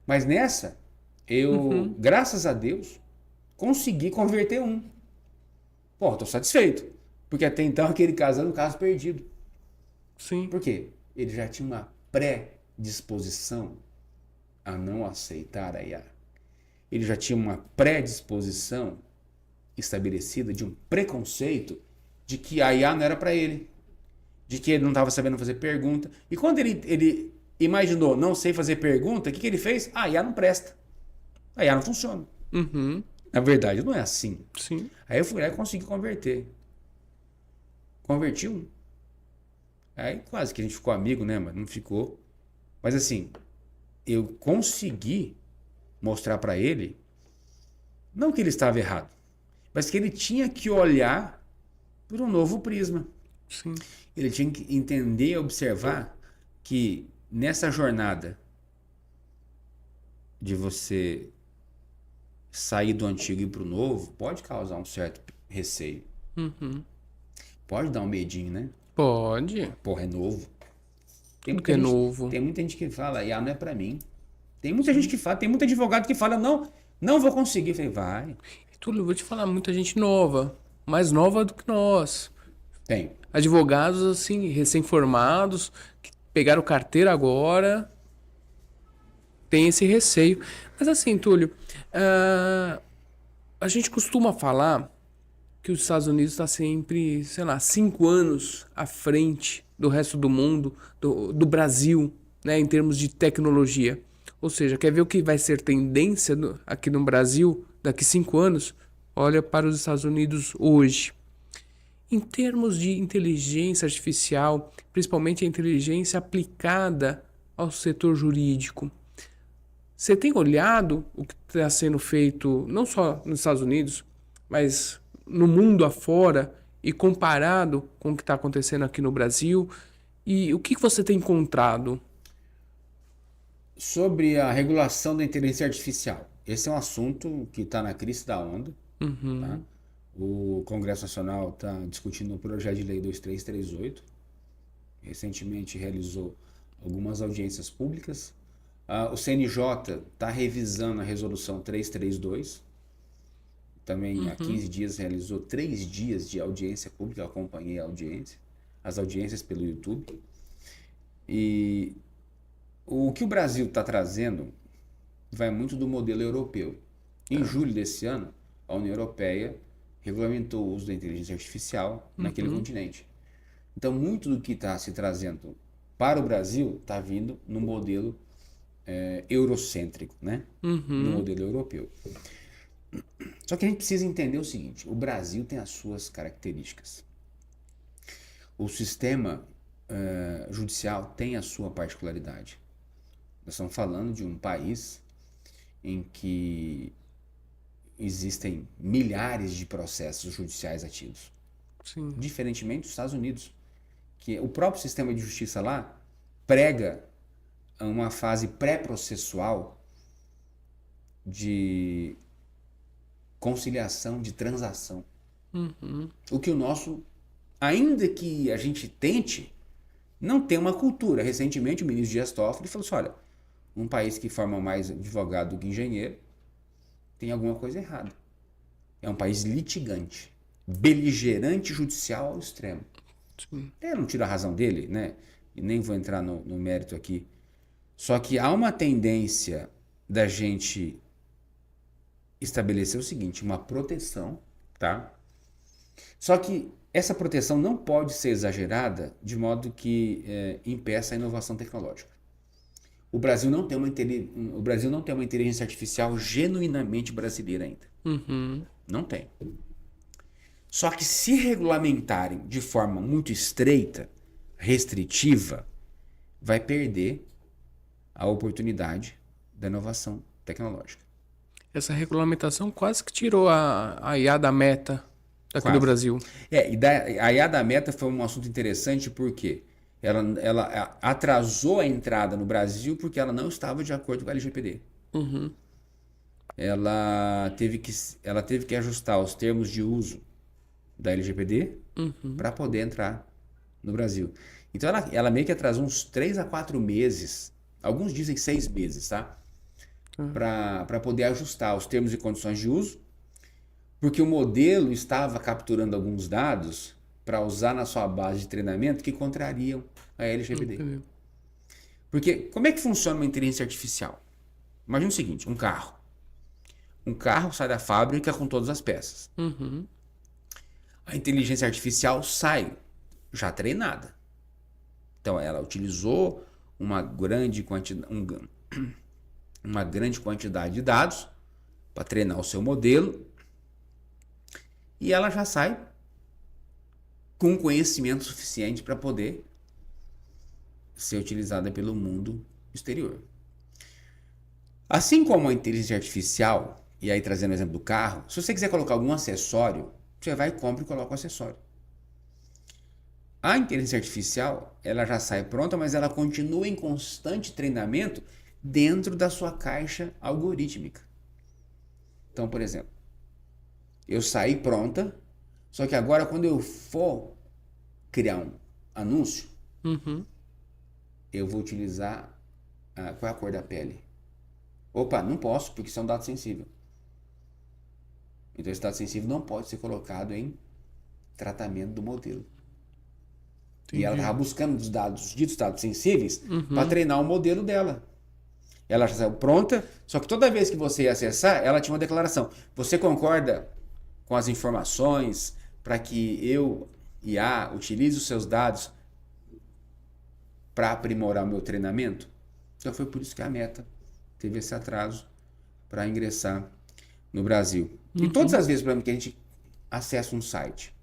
Mas nessa, eu, graças a Deus, consegui converter um. Pô, tô satisfeito. Porque até então aquele caso era um caso perdido. Sim. Por quê? Ele já tinha uma predisposição a não aceitar a IA. Ele já tinha uma predisposição estabelecida de um preconceito de que a IA não era para ele. De que ele não estava sabendo fazer pergunta. E quando ele imaginou não sei fazer pergunta, o que ele fez? A IA não presta. A IA não funciona. Uhum. Na verdade, não é assim. Sim. Aí eu fui lá e consegui converter. Converti um. Aí quase que a gente ficou amigo, né? Mas não ficou. Mas assim, eu consegui mostrar para ele, não que ele estava errado, mas que ele tinha que olhar por um novo prisma. Sim. Ele tinha que entender e observar que nessa jornada de você sair do antigo e ir para o novo, pode causar um certo receio. Pode dar um medinho, né? Pode. Porra, é novo. Tem Tudo que é gente- novo. Tem muita gente que fala, IA não é pra mim. Tem muita gente que fala, tem muito advogado que fala, não vou conseguir. Eu falei, vai. Túlio, eu vou te falar, muita gente nova. Mais nova do que nós. Tem. Advogados, assim, recém-formados, que pegaram carteira agora, tem esse receio. Mas assim, Túlio, a gente costuma falar que os Estados Unidos está sempre, sei lá, 5 anos à frente do resto do mundo, do Brasil, né, em termos de tecnologia. Ou seja, quer ver o que vai ser tendência aqui no Brasil daqui 5 anos? Olha para os Estados Unidos hoje. Em termos de inteligência artificial, principalmente a inteligência aplicada ao setor jurídico, você tem olhado o que está sendo feito não só nos Estados Unidos, mas no mundo afora e comparado com o que está acontecendo aqui no Brasil? E o que você tem encontrado? Sobre a regulação da inteligência artificial. Esse é um assunto que está na crista da onda. Tá? O Congresso Nacional está discutindo o projeto de lei 2338. Recentemente realizou algumas audiências públicas. O CNJ está revisando a resolução 332. Também há 15 dias realizou 3 dias de audiência pública. Eu acompanhei as audiências pelo YouTube. E o que o Brasil está trazendo vai muito do modelo europeu. Em julho desse ano, a União Europeia regulamentou o uso da inteligência artificial naquele continente. Então, muito do que está se trazendo para o Brasil está vindo no modelo eurocêntrico, né? No modelo europeu. Só que a gente precisa entender o seguinte: o Brasil tem as suas características. O sistema judicial tem a sua particularidade. Nós estamos falando de um país em que existem milhares de processos judiciais ativos. Sim. Diferentemente dos Estados Unidos, que o próprio sistema de justiça lá prega uma fase pré-processual de conciliação, de transação. O que o nosso, ainda que a gente tente, não tem uma cultura. Recentemente o ministro Dias Toffoli falou assim, olha, um país que forma mais advogado do que engenheiro tem alguma coisa errada. É um país litigante, beligerante judicial ao extremo. Sim. Eu não tiro a razão dele, né? E nem vou entrar no mérito aqui. Só que há uma tendência da gente estabelecer o seguinte, uma proteção, tá? Só que essa proteção não pode ser exagerada de modo que impeça a inovação tecnológica. O Brasil não tem uma inteligência artificial genuinamente brasileira ainda. Não tem. Só que se regulamentarem de forma muito estreita, restritiva, vai perder a oportunidade da inovação tecnológica. Essa regulamentação quase que tirou a IA da Meta daqui do Brasil. A IA da Meta foi um assunto interessante porque ela atrasou a entrada no Brasil porque ela não estava de acordo com a LGPD. Ela teve que ajustar os termos de uso da LGPD para poder entrar no Brasil. Então ela meio que atrasou uns 3 a 4 meses, alguns dizem 6 meses, tá? Para poder ajustar os termos e condições de uso, porque o modelo estava capturando alguns dados para usar na sua base de treinamento que contrariam a LGPD. Porque como é que funciona uma inteligência artificial? Imagina o seguinte, um carro. Um carro sai da fábrica com todas as peças. A inteligência artificial sai já treinada. Então ela utilizou uma grande quantidade de dados para treinar o seu modelo e ela já sai com conhecimento suficiente para poder ser utilizada pelo mundo exterior. Assim como a inteligência artificial, e aí trazendo o exemplo do carro, se você quiser colocar algum acessório, você vai, compra e coloca o acessório. A inteligência artificial, ela já sai pronta, mas ela continua em constante treinamento dentro da sua caixa algorítmica. Então, por exemplo, eu saí pronta, só que agora quando eu for criar um anúncio, eu vou utilizar qual é a cor da pele. Opa, não posso, porque isso é um dado sensível. Então esse dado sensível não pode ser colocado em tratamento do modelo. Entendi. E ela estava buscando os ditos dados sensíveis para treinar o modelo dela. Ela já saiu pronta, só que toda vez que você ia acessar, ela tinha uma declaração. Você concorda com as informações para que eu, IA, utilize os seus dados para aprimorar o meu treinamento? Então foi por isso que a Meta teve esse atraso para ingressar no Brasil. E todas as vezes, por exemplo, que a gente acessa um site,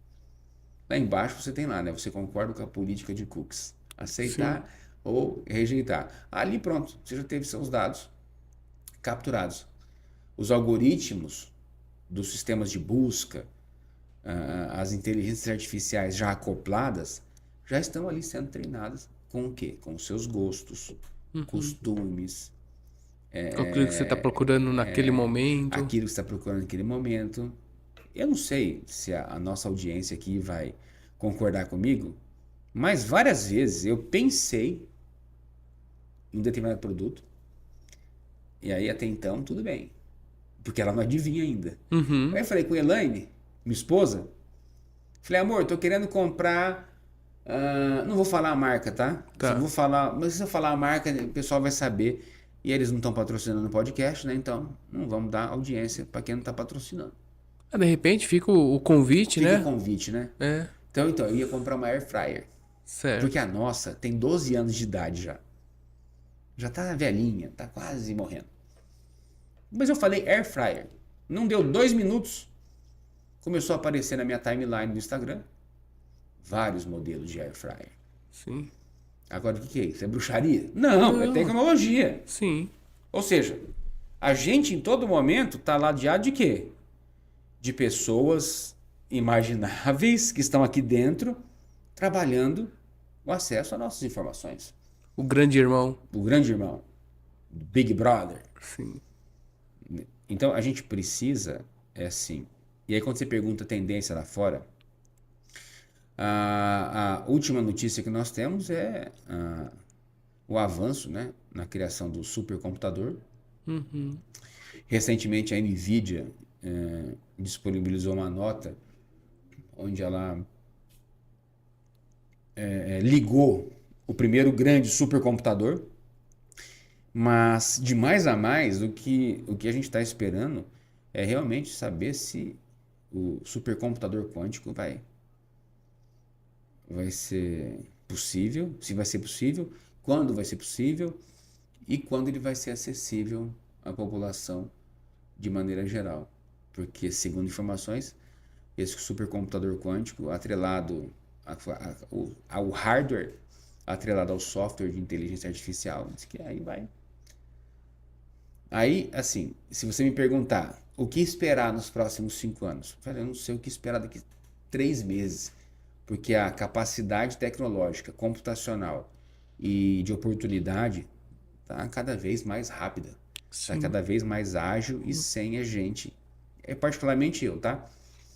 lá embaixo você tem lá, né? Você concorda com a política de cookies. Aceitar ou rejeitar. Ali pronto, você já teve seus dados capturados. Os algoritmos dos sistemas de busca, as inteligências artificiais já acopladas, já estão ali sendo treinadas com o quê? Com os seus gostos, costumes. Com aquilo que você está procurando naquele momento. Aquilo que você está procurando naquele momento. Eu não sei se a nossa audiência aqui vai concordar comigo, mas várias vezes eu pensei em um determinado produto e aí até então tudo bem, porque ela não adivinha ainda. Aí eu falei com a Elaine, minha esposa, falei, amor, tô querendo comprar, não vou falar a marca, tá? Vou falar, mas se eu falar a marca, o pessoal vai saber. E eles não estão patrocinando o podcast, né? Então, não vamos dar audiência para quem não está patrocinando. De repente fica o convite, né? Fica o convite, né? Então, eu ia comprar uma Air Fryer. Certo. Porque a nossa tem 12 anos de idade já. Já tá velhinha, tá quase morrendo. Mas eu falei Air Fryer. Não deu 2 minutos, começou a aparecer na minha timeline do Instagram vários modelos de air fryer. Sim. Agora, o que é isso? É bruxaria? Não, é tecnologia. Sim. Ou seja, a gente em todo momento está ladeado de quê? De pessoas imagináveis que estão aqui dentro trabalhando o acesso às nossas informações. O grande irmão. O grande irmão, o Big Brother. Sim. Então a gente precisa, é assim. E aí quando você pergunta a tendência lá fora, a última notícia que nós temos é o avanço, né, na criação do supercomputador. Recentemente a NVIDIA disponibilizou uma nota onde ela ligou o primeiro grande supercomputador, mas de mais a mais o que a gente está esperando é realmente saber se o supercomputador quântico vai ser possível, se vai ser possível, quando vai ser possível e quando ele vai ser acessível à população de maneira geral. Porque, segundo informações, esse supercomputador quântico atrelado ao hardware, atrelado ao software de inteligência artificial, diz que aí vai. Aí, assim, se você me perguntar o que esperar nos próximos 5 anos, eu não sei o que esperar daqui 3 meses, porque a capacidade tecnológica, computacional e de oportunidade está cada vez mais rápida, está cada vez mais ágil e sem a gente. É particularmente eu, tá?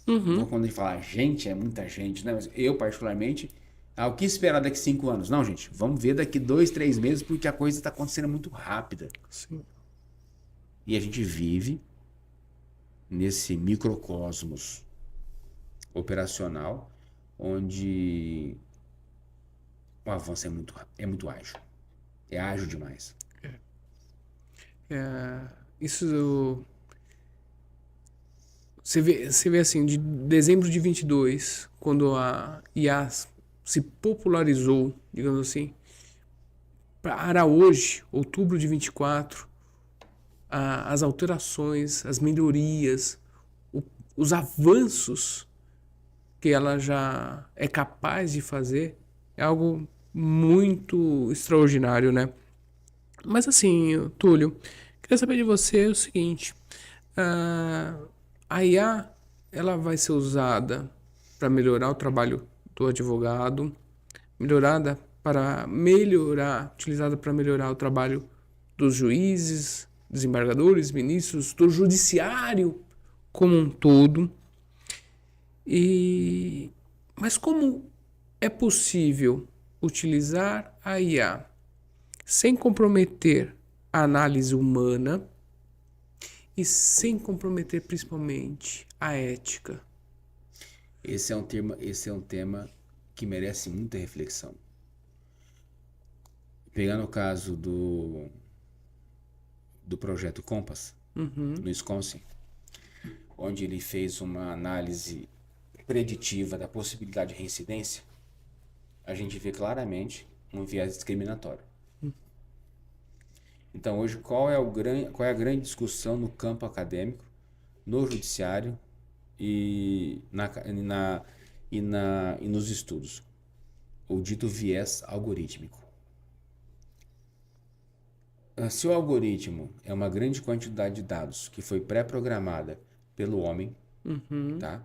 Então, quando a gente fala a gente, é muita gente, né? Mas eu, particularmente, o que esperar daqui 5 anos? Não, gente, vamos ver daqui 2, 3 meses, porque a coisa está acontecendo muito rápida. Sim. E a gente vive nesse microcosmos operacional onde o avanço é muito ágil. É ágil demais. Isso você vê assim, de dezembro de 22, quando a IA se popularizou, digamos assim, para hoje, outubro de 24, as alterações, as melhorias, os avanços que ela já é capaz de fazer é algo muito extraordinário, né? Mas assim, Túlio, queria saber de você o seguinte: a IA ela vai ser usada para melhorar o trabalho do advogado, utilizada para melhorar o trabalho dos juízes, desembargadores, ministros, do judiciário como um todo. Mas como é possível utilizar a IA sem comprometer a análise humana e sem comprometer principalmente a ética? Esse é um tema que merece muita reflexão. Pegando o caso do projeto Compass, no Wisconsin, onde ele fez uma análise preditiva da possibilidade de reincidência, a gente vê claramente um viés discriminatório. Então, hoje, qual é a grande discussão no campo acadêmico, no judiciário e nos estudos? O dito viés algorítmico. Se o algoritmo é uma grande quantidade de dados que foi pré-programada pelo homem, tá?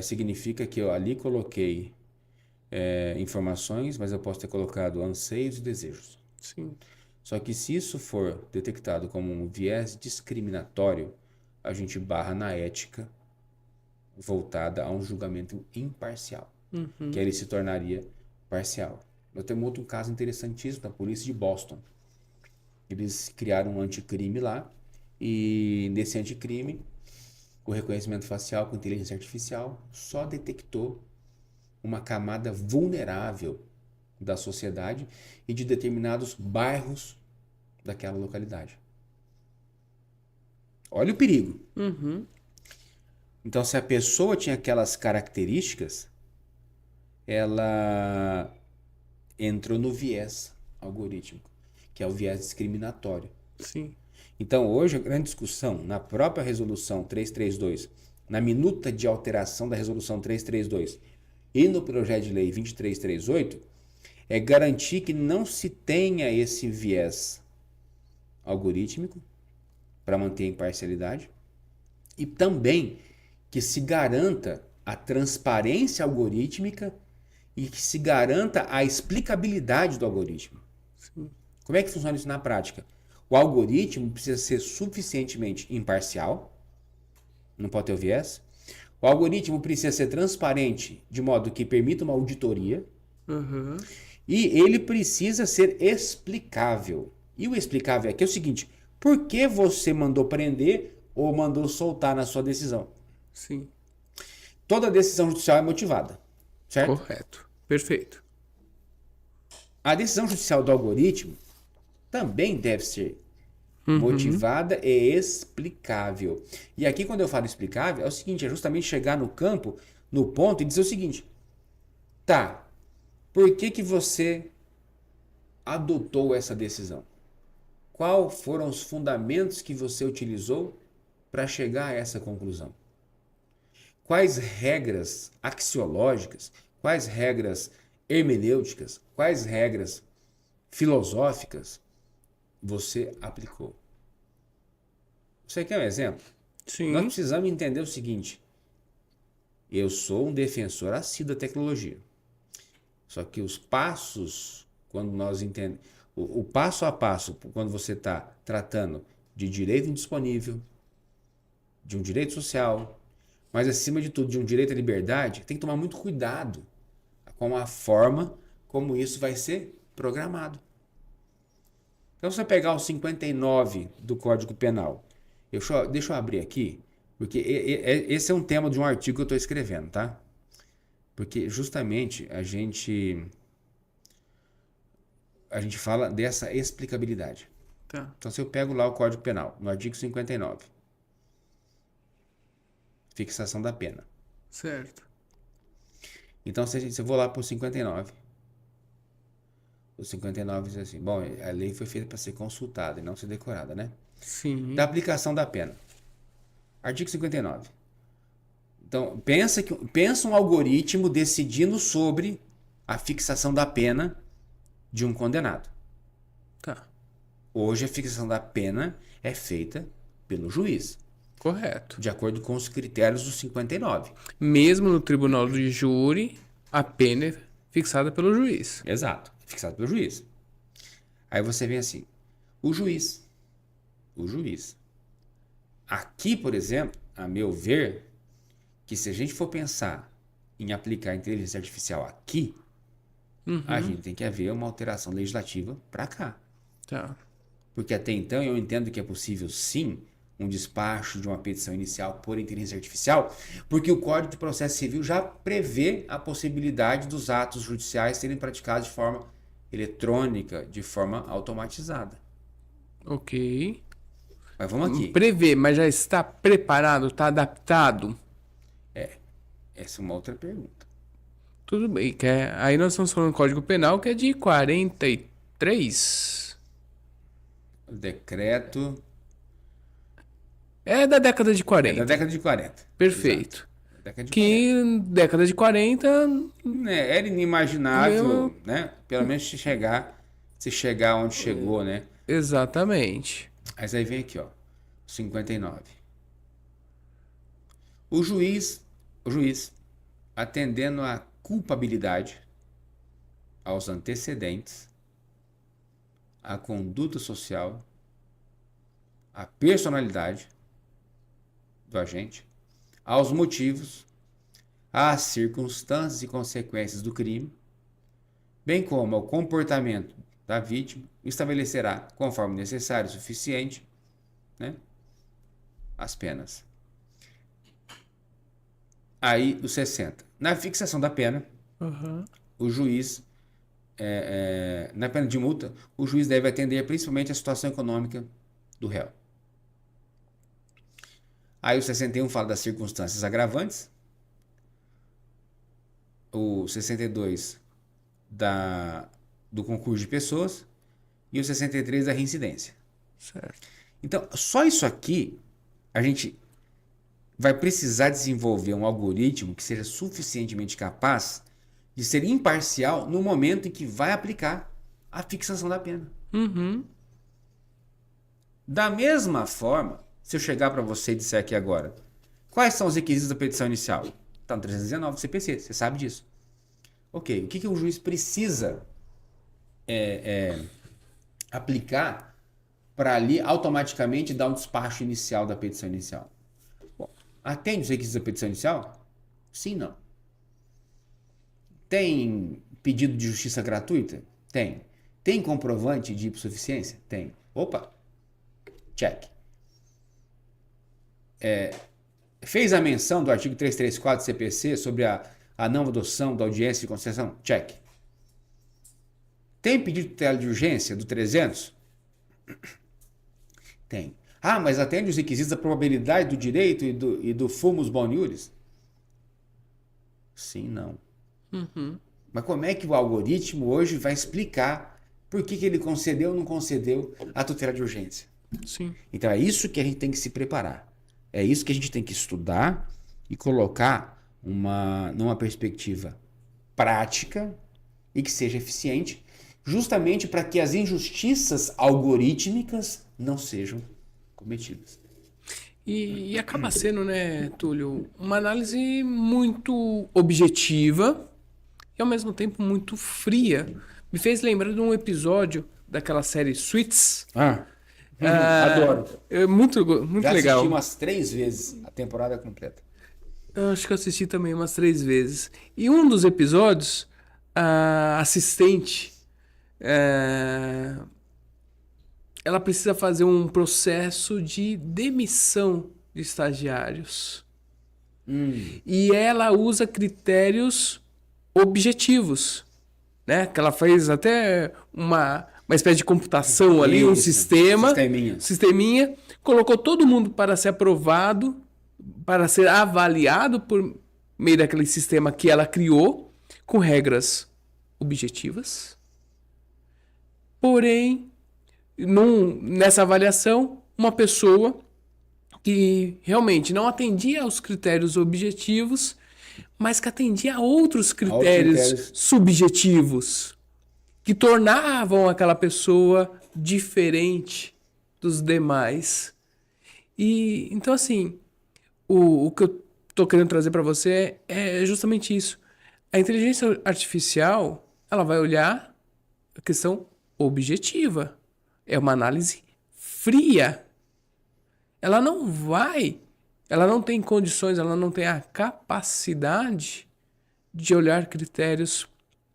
Significa que eu ali coloquei informações, mas eu posso ter colocado anseios e desejos. Sim. Só que se isso for detectado como um viés discriminatório, a gente barra na ética voltada a um julgamento imparcial, que aí ele se tornaria parcial. Eu tenho outro caso interessantíssimo da polícia de Boston. Eles criaram um anticrime lá e nesse anticrime o reconhecimento facial com inteligência artificial só detectou uma camada vulnerável da sociedade e de determinados bairros daquela localidade. Olha o perigo. Então, se a pessoa tinha aquelas características, ela entrou no viés algorítmico, que é o viés discriminatório. Sim. Então, hoje, a grande discussão na própria resolução 332, na minuta de alteração da resolução 332 e no projeto de lei 2338, é garantir que não se tenha esse viés algorítmico para manter a imparcialidade e também que se garanta a transparência algorítmica e que se garanta a explicabilidade do algoritmo. Sim. Como é que funciona isso na prática? O algoritmo precisa ser suficientemente imparcial, não pode ter o viés. O algoritmo precisa ser transparente, de modo que permita uma auditoria. Uhum. E ele precisa ser explicável. E o explicável aqui é o seguinte: por que você mandou prender ou mandou soltar na sua decisão? Sim. Toda decisão judicial é motivada, certo? Correto. Perfeito. A decisão judicial do algoritmo também deve ser motivada e explicável. E aqui, quando eu falo explicável, é o seguinte: é justamente chegar no campo, no ponto, e dizer o seguinte: tá, por que você adotou essa decisão? Quais foram os fundamentos que você utilizou para chegar a essa conclusão? Quais regras axiológicas, quais regras hermenêuticas, quais regras filosóficas você aplicou? Você quer um exemplo? Sim. Nós precisamos entender o seguinte: eu sou um defensor assíduo da tecnologia. Só que os passos, quando nós entendemos, o passo a passo, quando você está tratando de direito indisponível, de um direito social, mas acima de tudo de um direito à liberdade, tem que tomar muito cuidado com a forma como isso vai ser programado. Então, se você pegar o 59 do Código Penal, deixa eu abrir aqui, porque esse é um tema de um artigo que eu estou escrevendo, tá? Porque justamente a gente fala dessa explicabilidade. Tá. Então, se eu pego lá o Código Penal, no artigo 59, fixação da pena. Certo. Então, se eu vou lá para o 59, o 59 diz assim: bom, a lei foi feita para ser consultada e não ser decorada, né? Sim. Da aplicação da pena. Artigo 59. Então, pensa um algoritmo decidindo sobre a fixação da pena de um condenado. Tá. Hoje, a fixação da pena é feita pelo juiz, Correto. de acordo com os critérios do 59. Mesmo no tribunal de júri, a pena é fixada pelo juiz. Exato, fixado pelo juiz. Aí você vem assim: o juiz. Aqui, por exemplo, a meu ver, que se a gente for pensar em aplicar a inteligência artificial aqui, a gente tem que haver uma alteração legislativa para cá. Tá. Porque até então eu entendo que é possível sim um despacho de uma petição inicial por inteligência artificial, porque o Código de Processo Civil já prevê a possibilidade dos atos judiciais serem praticados de forma eletrônica, de forma automatizada. Ok. Mas vamos aqui. Prevê, mas já está preparado, está adaptado? Essa é uma outra pergunta. Tudo bem. Aí nós estamos falando do Código Penal, que é de 43. O decreto É da década de é 40. da década de 40. Perfeito. Exato. Década de 40. Que década de 40, Era inimaginável, Meu- né? Pelo menos se chegar onde chegou, né? exatamente. Mas aí vem aqui, ó, 59. O juiz, atendendo à culpabilidade, aos antecedentes, à conduta social, à personalidade do agente, aos motivos, às circunstâncias e consequências do crime, bem como ao comportamento da vítima, estabelecerá, conforme necessário e suficiente, né, as penas. Aí, o 60. Na fixação da pena, o juiz, na pena de multa, o juiz deve atender principalmente a situação econômica do réu. Aí o 61 fala das circunstâncias agravantes. O 62 do concurso de pessoas. E o 63 da reincidência. Certo. Então, só isso aqui, a gente vai precisar desenvolver um algoritmo que seja suficientemente capaz de ser imparcial no momento em que vai aplicar a fixação da pena. Uhum. Da mesma forma, se eu chegar para você e disser aqui agora, quais são os requisitos da petição inicial? Está no 319 do CPC, você sabe disso. Ok, o que o juiz precisa aplicar para ali automaticamente dar um despacho inicial da petição inicial? Bom, atende os requisitos da petição inicial? Sim, não. Tem pedido de justiça gratuita? Tem. Tem comprovante de hipossuficiência? Tem. Opa, check. Fez a menção do artigo 334 do CPC sobre a não adoção da audiência de concessão? Check. Tem pedido de tutela de urgência do 300? Tem. Ah, mas atende os requisitos da probabilidade do direito e do fumus boniuris? Sim, não. Uhum. Mas como é que o algoritmo hoje vai explicar por que ele concedeu ou não concedeu a tutela de urgência? Sim. Então é isso que a gente tem que se preparar. É isso que a gente tem que estudar e colocar numa perspectiva prática e que seja eficiente, justamente para que as injustiças algorítmicas não sejam cometidas. E acaba sendo, né, Túlio, uma análise muito objetiva e ao mesmo tempo muito fria. Me fez lembrar de um episódio daquela série Suits. Adoro. É muito Já legal. assisti umas 3 vezes a temporada completa. Eu acho que eu assisti também umas 3 vezes. E um dos episódios, a assistente, ela precisa fazer um processo de demissão de estagiários. E ela usa critérios objetivos, né? Que ela fez até uma espécie de computação ali, um Isso, sisteminha, colocou todo mundo para ser aprovado, para ser avaliado por meio daquele sistema que ela criou, com regras objetivas. Porém, nessa avaliação, uma pessoa que realmente não atendia aos critérios objetivos, mas que atendia a outros critérios subjetivos, que tornavam aquela pessoa diferente dos demais. E então, assim, o que eu estou querendo trazer para você é justamente isso. A inteligência artificial, ela vai olhar a questão objetiva. É uma análise fria. Ela não tem condições, ela não tem a capacidade de olhar critérios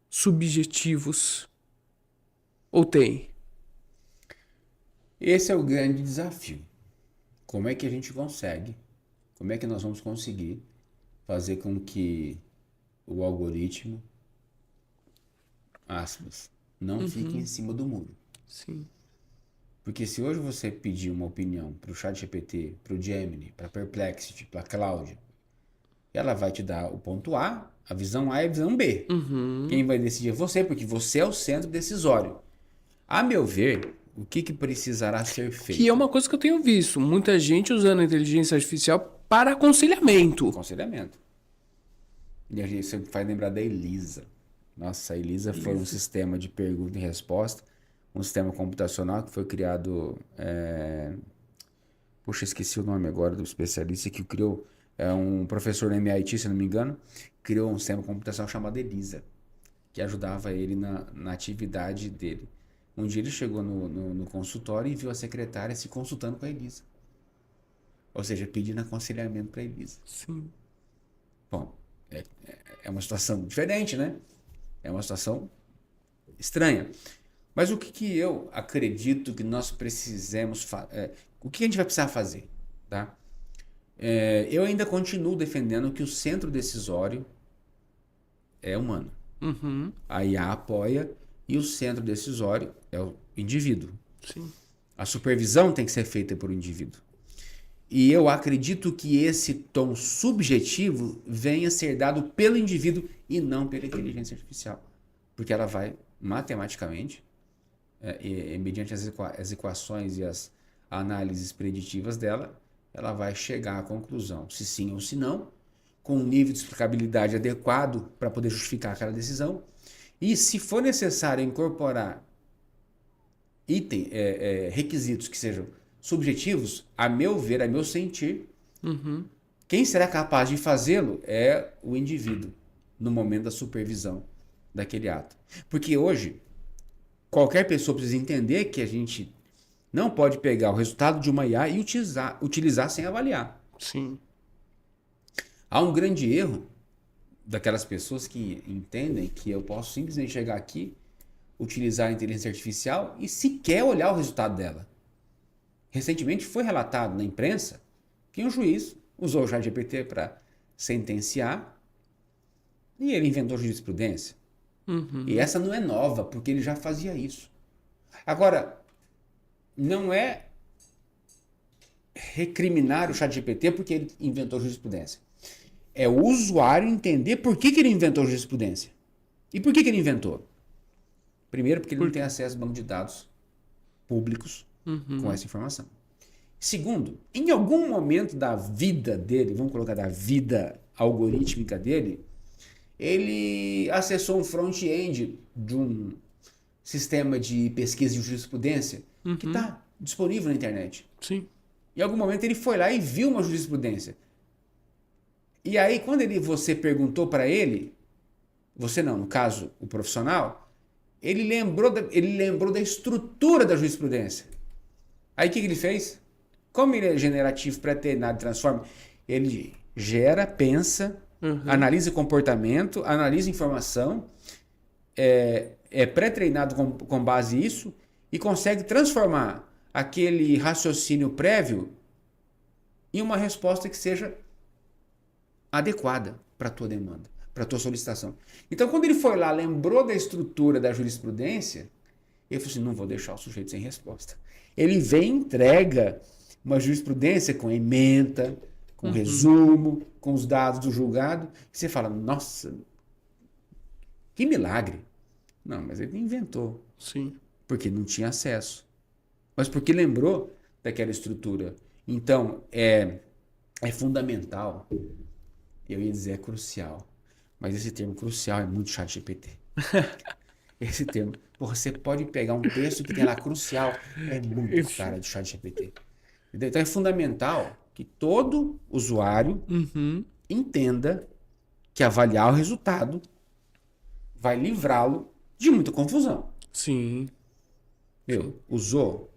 subjetivos. Ou tem? Esse é o grande desafio. Como é que a gente consegue? Como é que nós vamos conseguir fazer com que o algoritmo, aspas, não fique em cima do muro? Sim. Porque se hoje você pedir uma opinião para o ChatGPT, para o Gemini, para a Perplexity, para a Claude, ela vai te dar o ponto A, a visão A e a visão B. Quem vai decidir é você, porque você é o centro decisório. A meu ver, o que precisará ser feito? Que é uma coisa que eu tenho visto. Muita gente usando a inteligência artificial para aconselhamento. Aconselhamento. E a gente sempre faz lembrar da Elisa. Nossa, a Elisa foi um sistema de pergunta e resposta, um sistema computacional que foi criado... Puxa, esqueci o nome agora do especialista que criou. É um professor no MIT, se não me engano, criou um sistema computacional chamado Elisa, que ajudava ele na atividade dele. Um dia ele chegou no consultório e viu a secretária se consultando com a Elisa. Ou seja, pedindo aconselhamento para a Elisa. Sim. Bom, é uma situação diferente, né? É uma situação estranha. Mas o que eu acredito que nós precisamos fazer? O que a gente vai precisar fazer? Tá? Eu ainda continuo defendendo que o centro decisório é humano. A IA apoia e o centro decisório é o indivíduo. Sim. A supervisão tem que ser feita por um indivíduo. E eu acredito que esse tom subjetivo venha a ser dado pelo indivíduo e não pela inteligência artificial. Porque ela vai, matematicamente, mediante as equações e as análises preditivas dela, ela vai chegar à conclusão, se sim ou se não, com um nível de explicabilidade adequado para poder justificar aquela decisão. E se for necessário incorporar requisitos que sejam subjetivos, a meu ver, a meu sentir, quem será capaz de fazê-lo é o indivíduo no momento da supervisão daquele ato. Porque hoje, qualquer pessoa precisa entender que a gente não pode pegar o resultado de uma IA e utilizar sem avaliar. Sim. Há um grande erro daquelas pessoas que entendem que eu posso simplesmente chegar aqui, utilizar a inteligência artificial e sequer olhar o resultado dela. Recentemente foi relatado na imprensa que um juiz usou o ChatGPT para sentenciar e ele inventou jurisprudência. E essa não é nova, porque ele já fazia isso. Agora, não é recriminar o ChatGPT porque ele inventou jurisprudência. É o usuário entender por que ele inventou jurisprudência. E por que ele inventou? Primeiro, porque ele não tem acesso ao banco de dados públicos com essa informação. Segundo, em algum momento da vida dele, vamos colocar da vida algorítmica dele, ele acessou um front-end de um sistema de pesquisa de jurisprudência que está disponível na internet. Sim. Em algum momento ele foi lá e viu uma jurisprudência. E aí, quando você perguntou para ele, você não, no caso, o profissional, ele lembrou da estrutura da jurisprudência. Aí o que ele fez? Como ele é generativo, pré-treinado e transforma, ele gera, pensa, analisa comportamento, analisa informação, é pré-treinado com base nisso e consegue transformar aquele raciocínio prévio em uma resposta que seja adequada para a tua demanda, para a tua solicitação. Então, quando ele foi lá, lembrou da estrutura da jurisprudência, ele falou assim, não vou deixar o sujeito sem resposta. Ele vem e entrega uma jurisprudência com ementa, com resumo, com os dados do julgado, e você fala, nossa, que milagre. Não, mas ele inventou. Sim. Porque não tinha acesso. Mas porque lembrou daquela estrutura. Então, é fundamental, eu ia dizer é crucial, mas esse termo crucial é muito ChatGPT. Esse termo, porra, você pode pegar um texto que tem lá crucial, é muito cara de ChatGPT. Então é fundamental que todo usuário entenda que avaliar o resultado vai livrá-lo de muita confusão. Sim. Usou,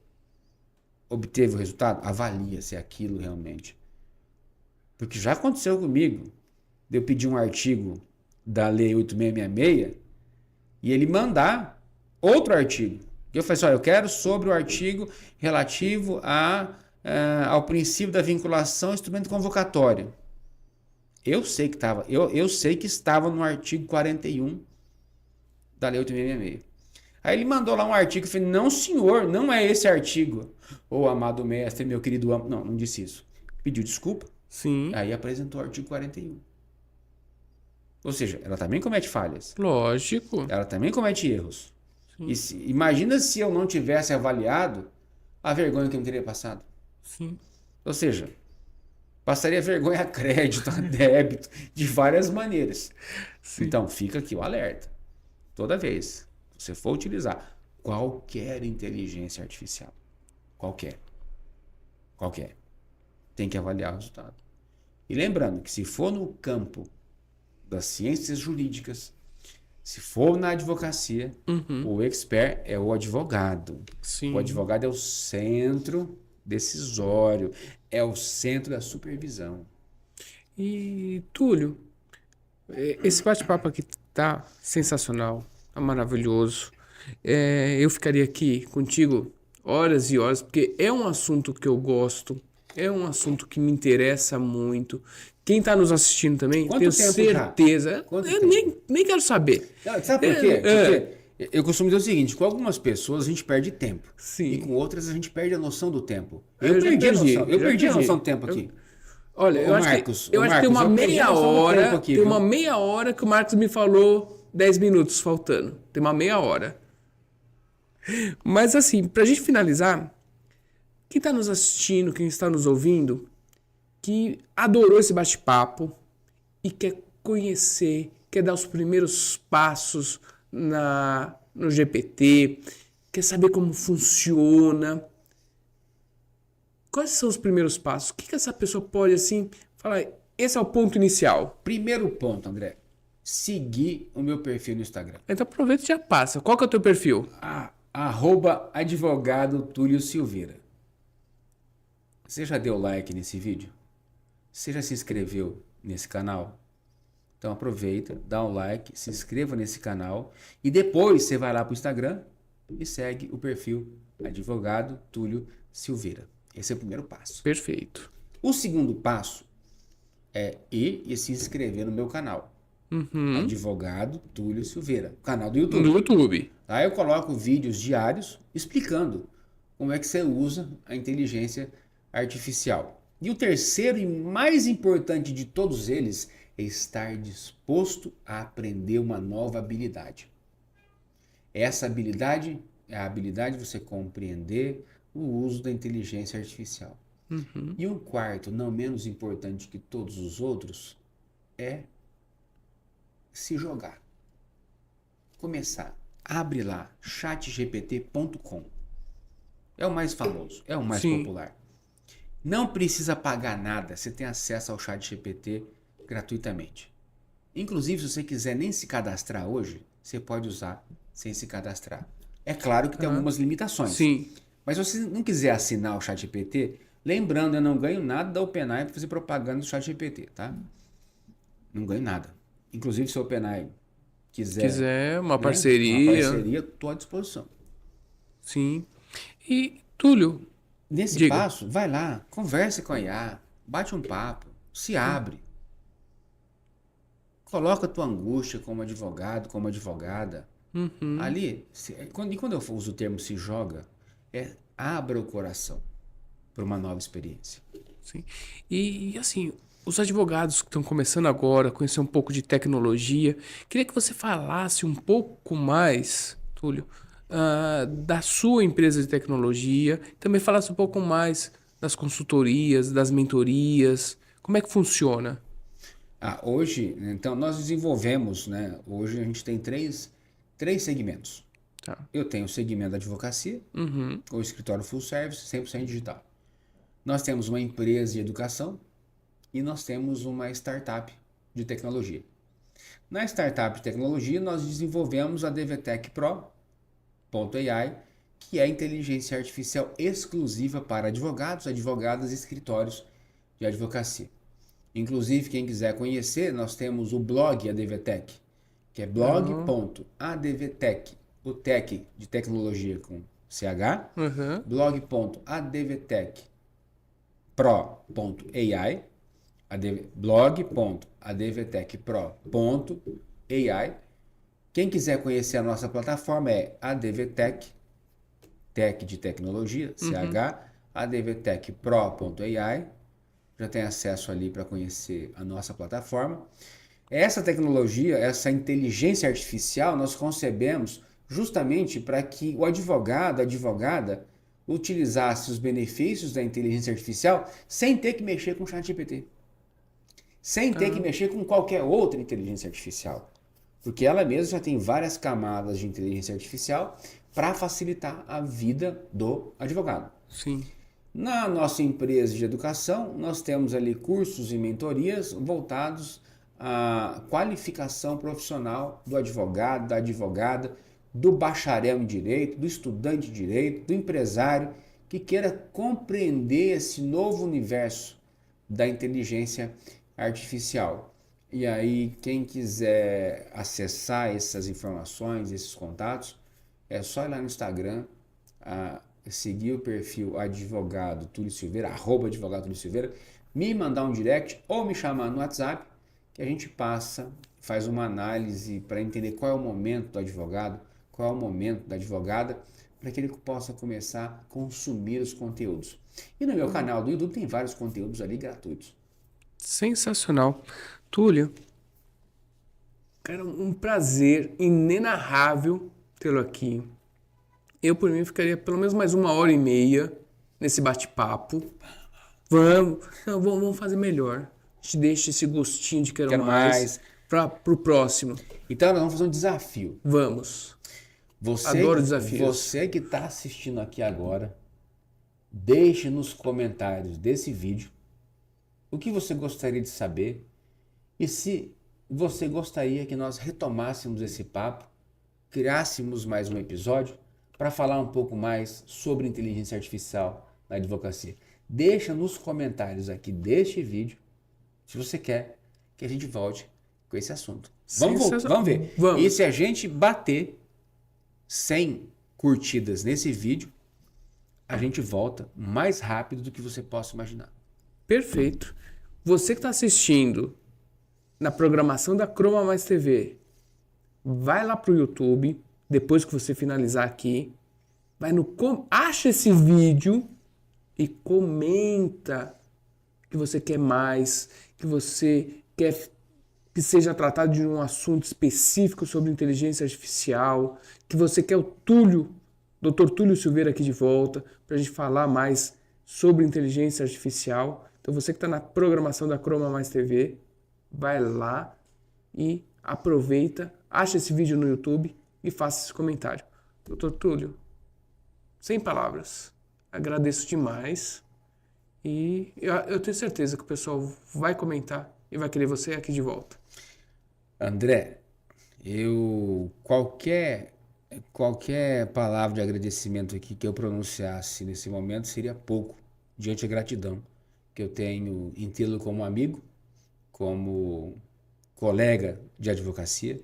obteve o resultado, avalia se é aquilo realmente. Porque já aconteceu comigo, de eu pedir um artigo da Lei 8666 e ele mandar outro artigo. E eu falei assim, eu quero sobre o artigo relativo ao princípio da vinculação instrumento convocatório. Eu sei que estava no artigo 41 da Lei 8666. Aí ele mandou lá um artigo, eu falei, não senhor, não é esse artigo. Ô amado mestre, meu querido não disse isso. Pediu desculpa. Sim. Aí apresentou o artigo 41. Ou seja, ela também comete falhas. Lógico. Ela também comete erros. E imagina se eu não tivesse avaliado a vergonha que eu não teria passado. Sim. Ou seja, passaria vergonha a crédito, a débito, de várias maneiras. Sim. Então, fica aqui o alerta. Toda vez que você for utilizar qualquer inteligência artificial, qualquer, tem que avaliar o resultado. E lembrando que se for no campo das ciências jurídicas, se for na advocacia, o expert é o advogado. Sim. O advogado é o centro decisório, é o centro da supervisão. E, Túlio, esse bate-papo aqui tá sensacional, tá maravilhoso. Eu ficaria aqui contigo horas e horas, porque é um assunto que eu gosto, é um assunto que me interessa muito. Quem está nos assistindo também, Quanto tenho tempo certeza. Quanto Eu tempo? nem quero saber. Não, sabe por quê? Porque eu costumo dizer o seguinte, com algumas pessoas a gente perde tempo. Sim. E com outras a gente perde a noção do tempo. Eu já perdi, Eu já perdi a perdi. noção do tempo aqui. Olha, eu acho que tem uma meia hora, tem uma meia hora que o Marcos me falou 10 minutos faltando. Tem uma meia hora. Mas assim, pra gente finalizar, quem está nos assistindo, quem está nos ouvindo, que adorou esse bate-papo e quer conhecer, quer dar os primeiros passos no GPT, quer saber como funciona. Quais são os primeiros passos? O que essa pessoa pode, assim, falar? Esse é o ponto inicial. Primeiro ponto, André. Seguir o meu perfil no Instagram. Então aproveita e já passa. Qual que é o teu perfil? @advogado Túlio Silveira. Você já deu like nesse vídeo? Você já se inscreveu nesse canal? Então aproveita, dá um like, se inscreva nesse canal e depois você vai lá para o Instagram e segue o perfil Advogado Túlio Silveira. Esse é o primeiro passo. Perfeito. O segundo passo é ir e se inscrever no meu canal. Advogado Túlio Silveira, canal do YouTube. No YouTube. Aí eu coloco vídeos diários explicando como é que você usa a inteligência artificial. E o terceiro e mais importante de todos eles é estar disposto a aprender uma nova habilidade. Essa habilidade é a habilidade de você compreender o uso da inteligência artificial. E um quarto, não menos importante que todos os outros, é se jogar. Começar. Abre lá, chatgpt.com. É o mais famoso, é o mais popular. Não precisa pagar nada, você tem acesso ao ChatGPT gratuitamente. Inclusive, se você quiser nem se cadastrar hoje, você pode usar sem se cadastrar. É claro que tem algumas limitações. Sim. Mas se você não quiser assinar o ChatGPT, lembrando, eu não ganho nada da OpenAI para fazer propaganda do ChatGPT, tá? Não ganho nada. Inclusive, se a OpenAI quiser uma parceria, estou à disposição. Sim. E, Túlio, Nesse passo, vai lá, converse com a IA, bate um papo, se abre. Coloca a tua angústia como advogado, como advogada. Ali, quando eu uso o termo se joga, abra o coração para uma nova experiência. Sim. E assim, os advogados que estão começando agora, conhecer um pouco de tecnologia, queria que você falasse um pouco mais, Túlio, da sua empresa de tecnologia, também falasse um pouco mais das consultorias, das mentorias, como é que funciona? Hoje, então, nós desenvolvemos, né? Hoje a gente tem três segmentos. Tá. Eu tenho o segmento da advocacia, o escritório full service, 100% digital. Nós temos uma empresa de educação e nós temos uma startup de tecnologia. Na startup de tecnologia, nós desenvolvemos a DVTech Pro.ai, que é inteligência artificial exclusiva para advogados, advogadas e escritórios de advocacia. Inclusive, quem quiser conhecer, nós temos o blog ADVTech, que é blog.advtech, o tech de tecnologia com CH, blog.advtechpro.ai, blog.advtechpro.ai. Quem quiser conhecer a nossa plataforma é ADVTech, Tech de tecnologia, CH, advtechpro.ai. Já tem acesso ali para conhecer a nossa plataforma. Essa tecnologia, essa inteligência artificial, nós concebemos justamente para que o advogado, a advogada, utilizasse os benefícios da inteligência artificial sem ter que mexer com o ChatGPT. Sem ter que mexer com qualquer outra inteligência artificial. Porque ela mesma já tem várias camadas de inteligência artificial para facilitar a vida do advogado. Sim. Na nossa empresa de educação, nós temos ali cursos e mentorias voltados à qualificação profissional do advogado, da advogada, do bacharel em direito, do estudante de direito, do empresário que queira compreender esse novo universo da inteligência artificial. E aí, quem quiser acessar essas informações, esses contatos, é só ir lá no Instagram, seguir o perfil advogado Túlio Silveira, @advogado Túlio Silveira, me mandar um direct ou me chamar no WhatsApp, que a gente faz uma análise para entender qual é o momento do advogado, qual é o momento da advogada, para que ele possa começar a consumir os conteúdos. E no meu canal do YouTube tem vários conteúdos ali gratuitos. Sensacional. Túlio, cara, um prazer inenarrável tê-lo aqui. Eu, por mim, ficaria pelo menos mais 1h30 nesse bate-papo. Vamos fazer melhor. A gente deixa esse gostinho de quero mais pro próximo. Então nós vamos fazer um desafio. Vamos. Adoro desafios. Você que está assistindo aqui agora, deixe nos comentários desse vídeo o que você gostaria de saber e se você gostaria que nós retomássemos esse papo, criássemos mais um episódio para falar um pouco mais sobre inteligência artificial na advocacia. Deixa nos comentários aqui deste vídeo se você quer que a gente volte com esse assunto. Vamos ver. Vamos. E se a gente bater 100 curtidas nesse vídeo, a gente volta mais rápido do que você possa imaginar. Perfeito. Você que está assistindo na programação da Chroma Mais TV, vai lá pro YouTube, depois que você finalizar aqui, acha esse vídeo e comenta que você quer mais, que você quer que seja tratado de um assunto específico sobre inteligência artificial, que você quer o Dr. Túlio Silveira aqui de volta, para a gente falar mais sobre inteligência artificial. Então você que está na programação da Chroma Mais TV, vai lá e aproveita, acha esse vídeo no YouTube e faça esse comentário. Dr. Túlio, sem palavras, agradeço demais e eu tenho certeza que o pessoal vai comentar e vai querer você aqui de volta. André, qualquer palavra de agradecimento aqui que eu pronunciasse nesse momento seria pouco diante da gratidão que eu tenho em tê-lo como amigo, como colega de advocacia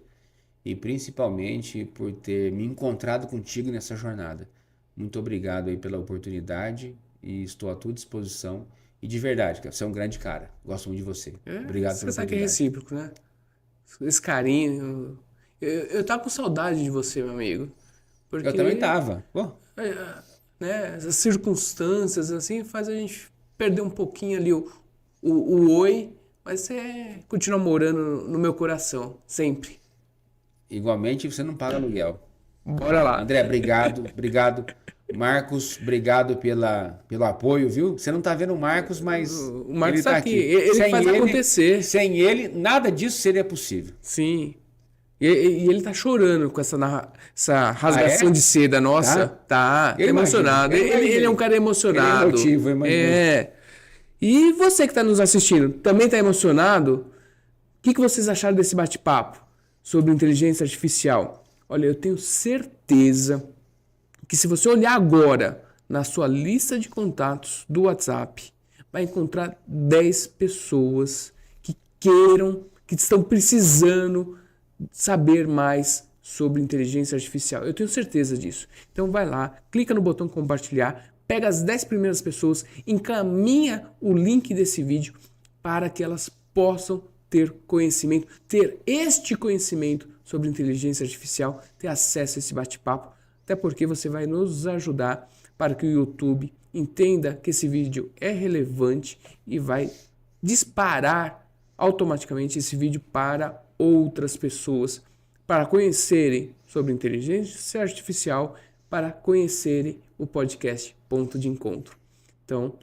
e principalmente por ter me encontrado contigo nessa jornada. Muito obrigado aí pela oportunidade e estou à tua disposição. E de verdade, você é um grande cara. Gosto muito de você. Obrigado Você pela sabe que é oportunidade. recíproco, né? Esse carinho. Eu tava com saudade de você, meu amigo. Porque, Eu também tava. Pô, né, as circunstâncias assim faz a gente perder um pouquinho ali o oi, mas você continua morando no meu coração, sempre. igualmente você não paga aluguel. Bora lá. André, obrigado. Marcos, obrigado pelo apoio, viu? Você não tá vendo o Marcos, mas O Marcos ele tá tá aqui. Ele Sem faz acontecer. Sem ele, nada disso seria possível. Sim. E ele tá chorando com essa rasgação é? de seda nossa. Tá Eu emocionado. imagino. Ele é um cara emocionado. Ele é emotivo, eu imagino. E você que tá nos assistindo, também tá emocionado? O que vocês acharam desse bate-papo sobre inteligência artificial? Olha, eu tenho certeza que se você olhar agora na sua lista de contatos do WhatsApp, vai encontrar 10 pessoas que estão precisando saber mais sobre inteligência artificial. Eu tenho certeza disso. Então vai lá, clica no botão compartilhar, pega as 10 primeiras pessoas, encaminha o link desse vídeo para que elas possam ter conhecimento, ter este conhecimento sobre inteligência artificial, ter acesso a esse bate-papo, até porque você vai nos ajudar para que o YouTube entenda que esse vídeo é relevante e vai disparar automaticamente esse vídeo para outras pessoas, para conhecerem sobre inteligência artificial, para conhecerem o podcast Ponto de Encontro. Então,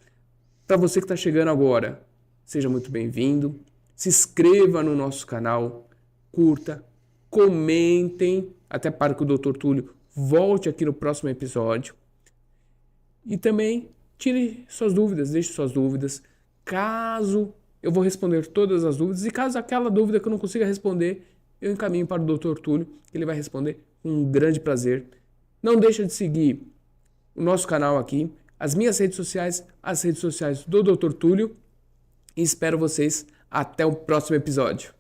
para você que está chegando agora, seja muito bem-vindo, se inscreva no nosso canal, curta, comentem, até para que o Dr. Túlio volte aqui no próximo episódio. E também tire suas dúvidas, deixe suas dúvidas. Caso eu vou responder todas as dúvidas, e caso aquela dúvida que eu não consiga responder, eu encaminho para o Dr. Túlio, que ele vai responder com um grande prazer. Não deixa de seguir o nosso canal aqui, as minhas redes sociais, as redes sociais do Dr. Túlio, e espero vocês até o próximo episódio.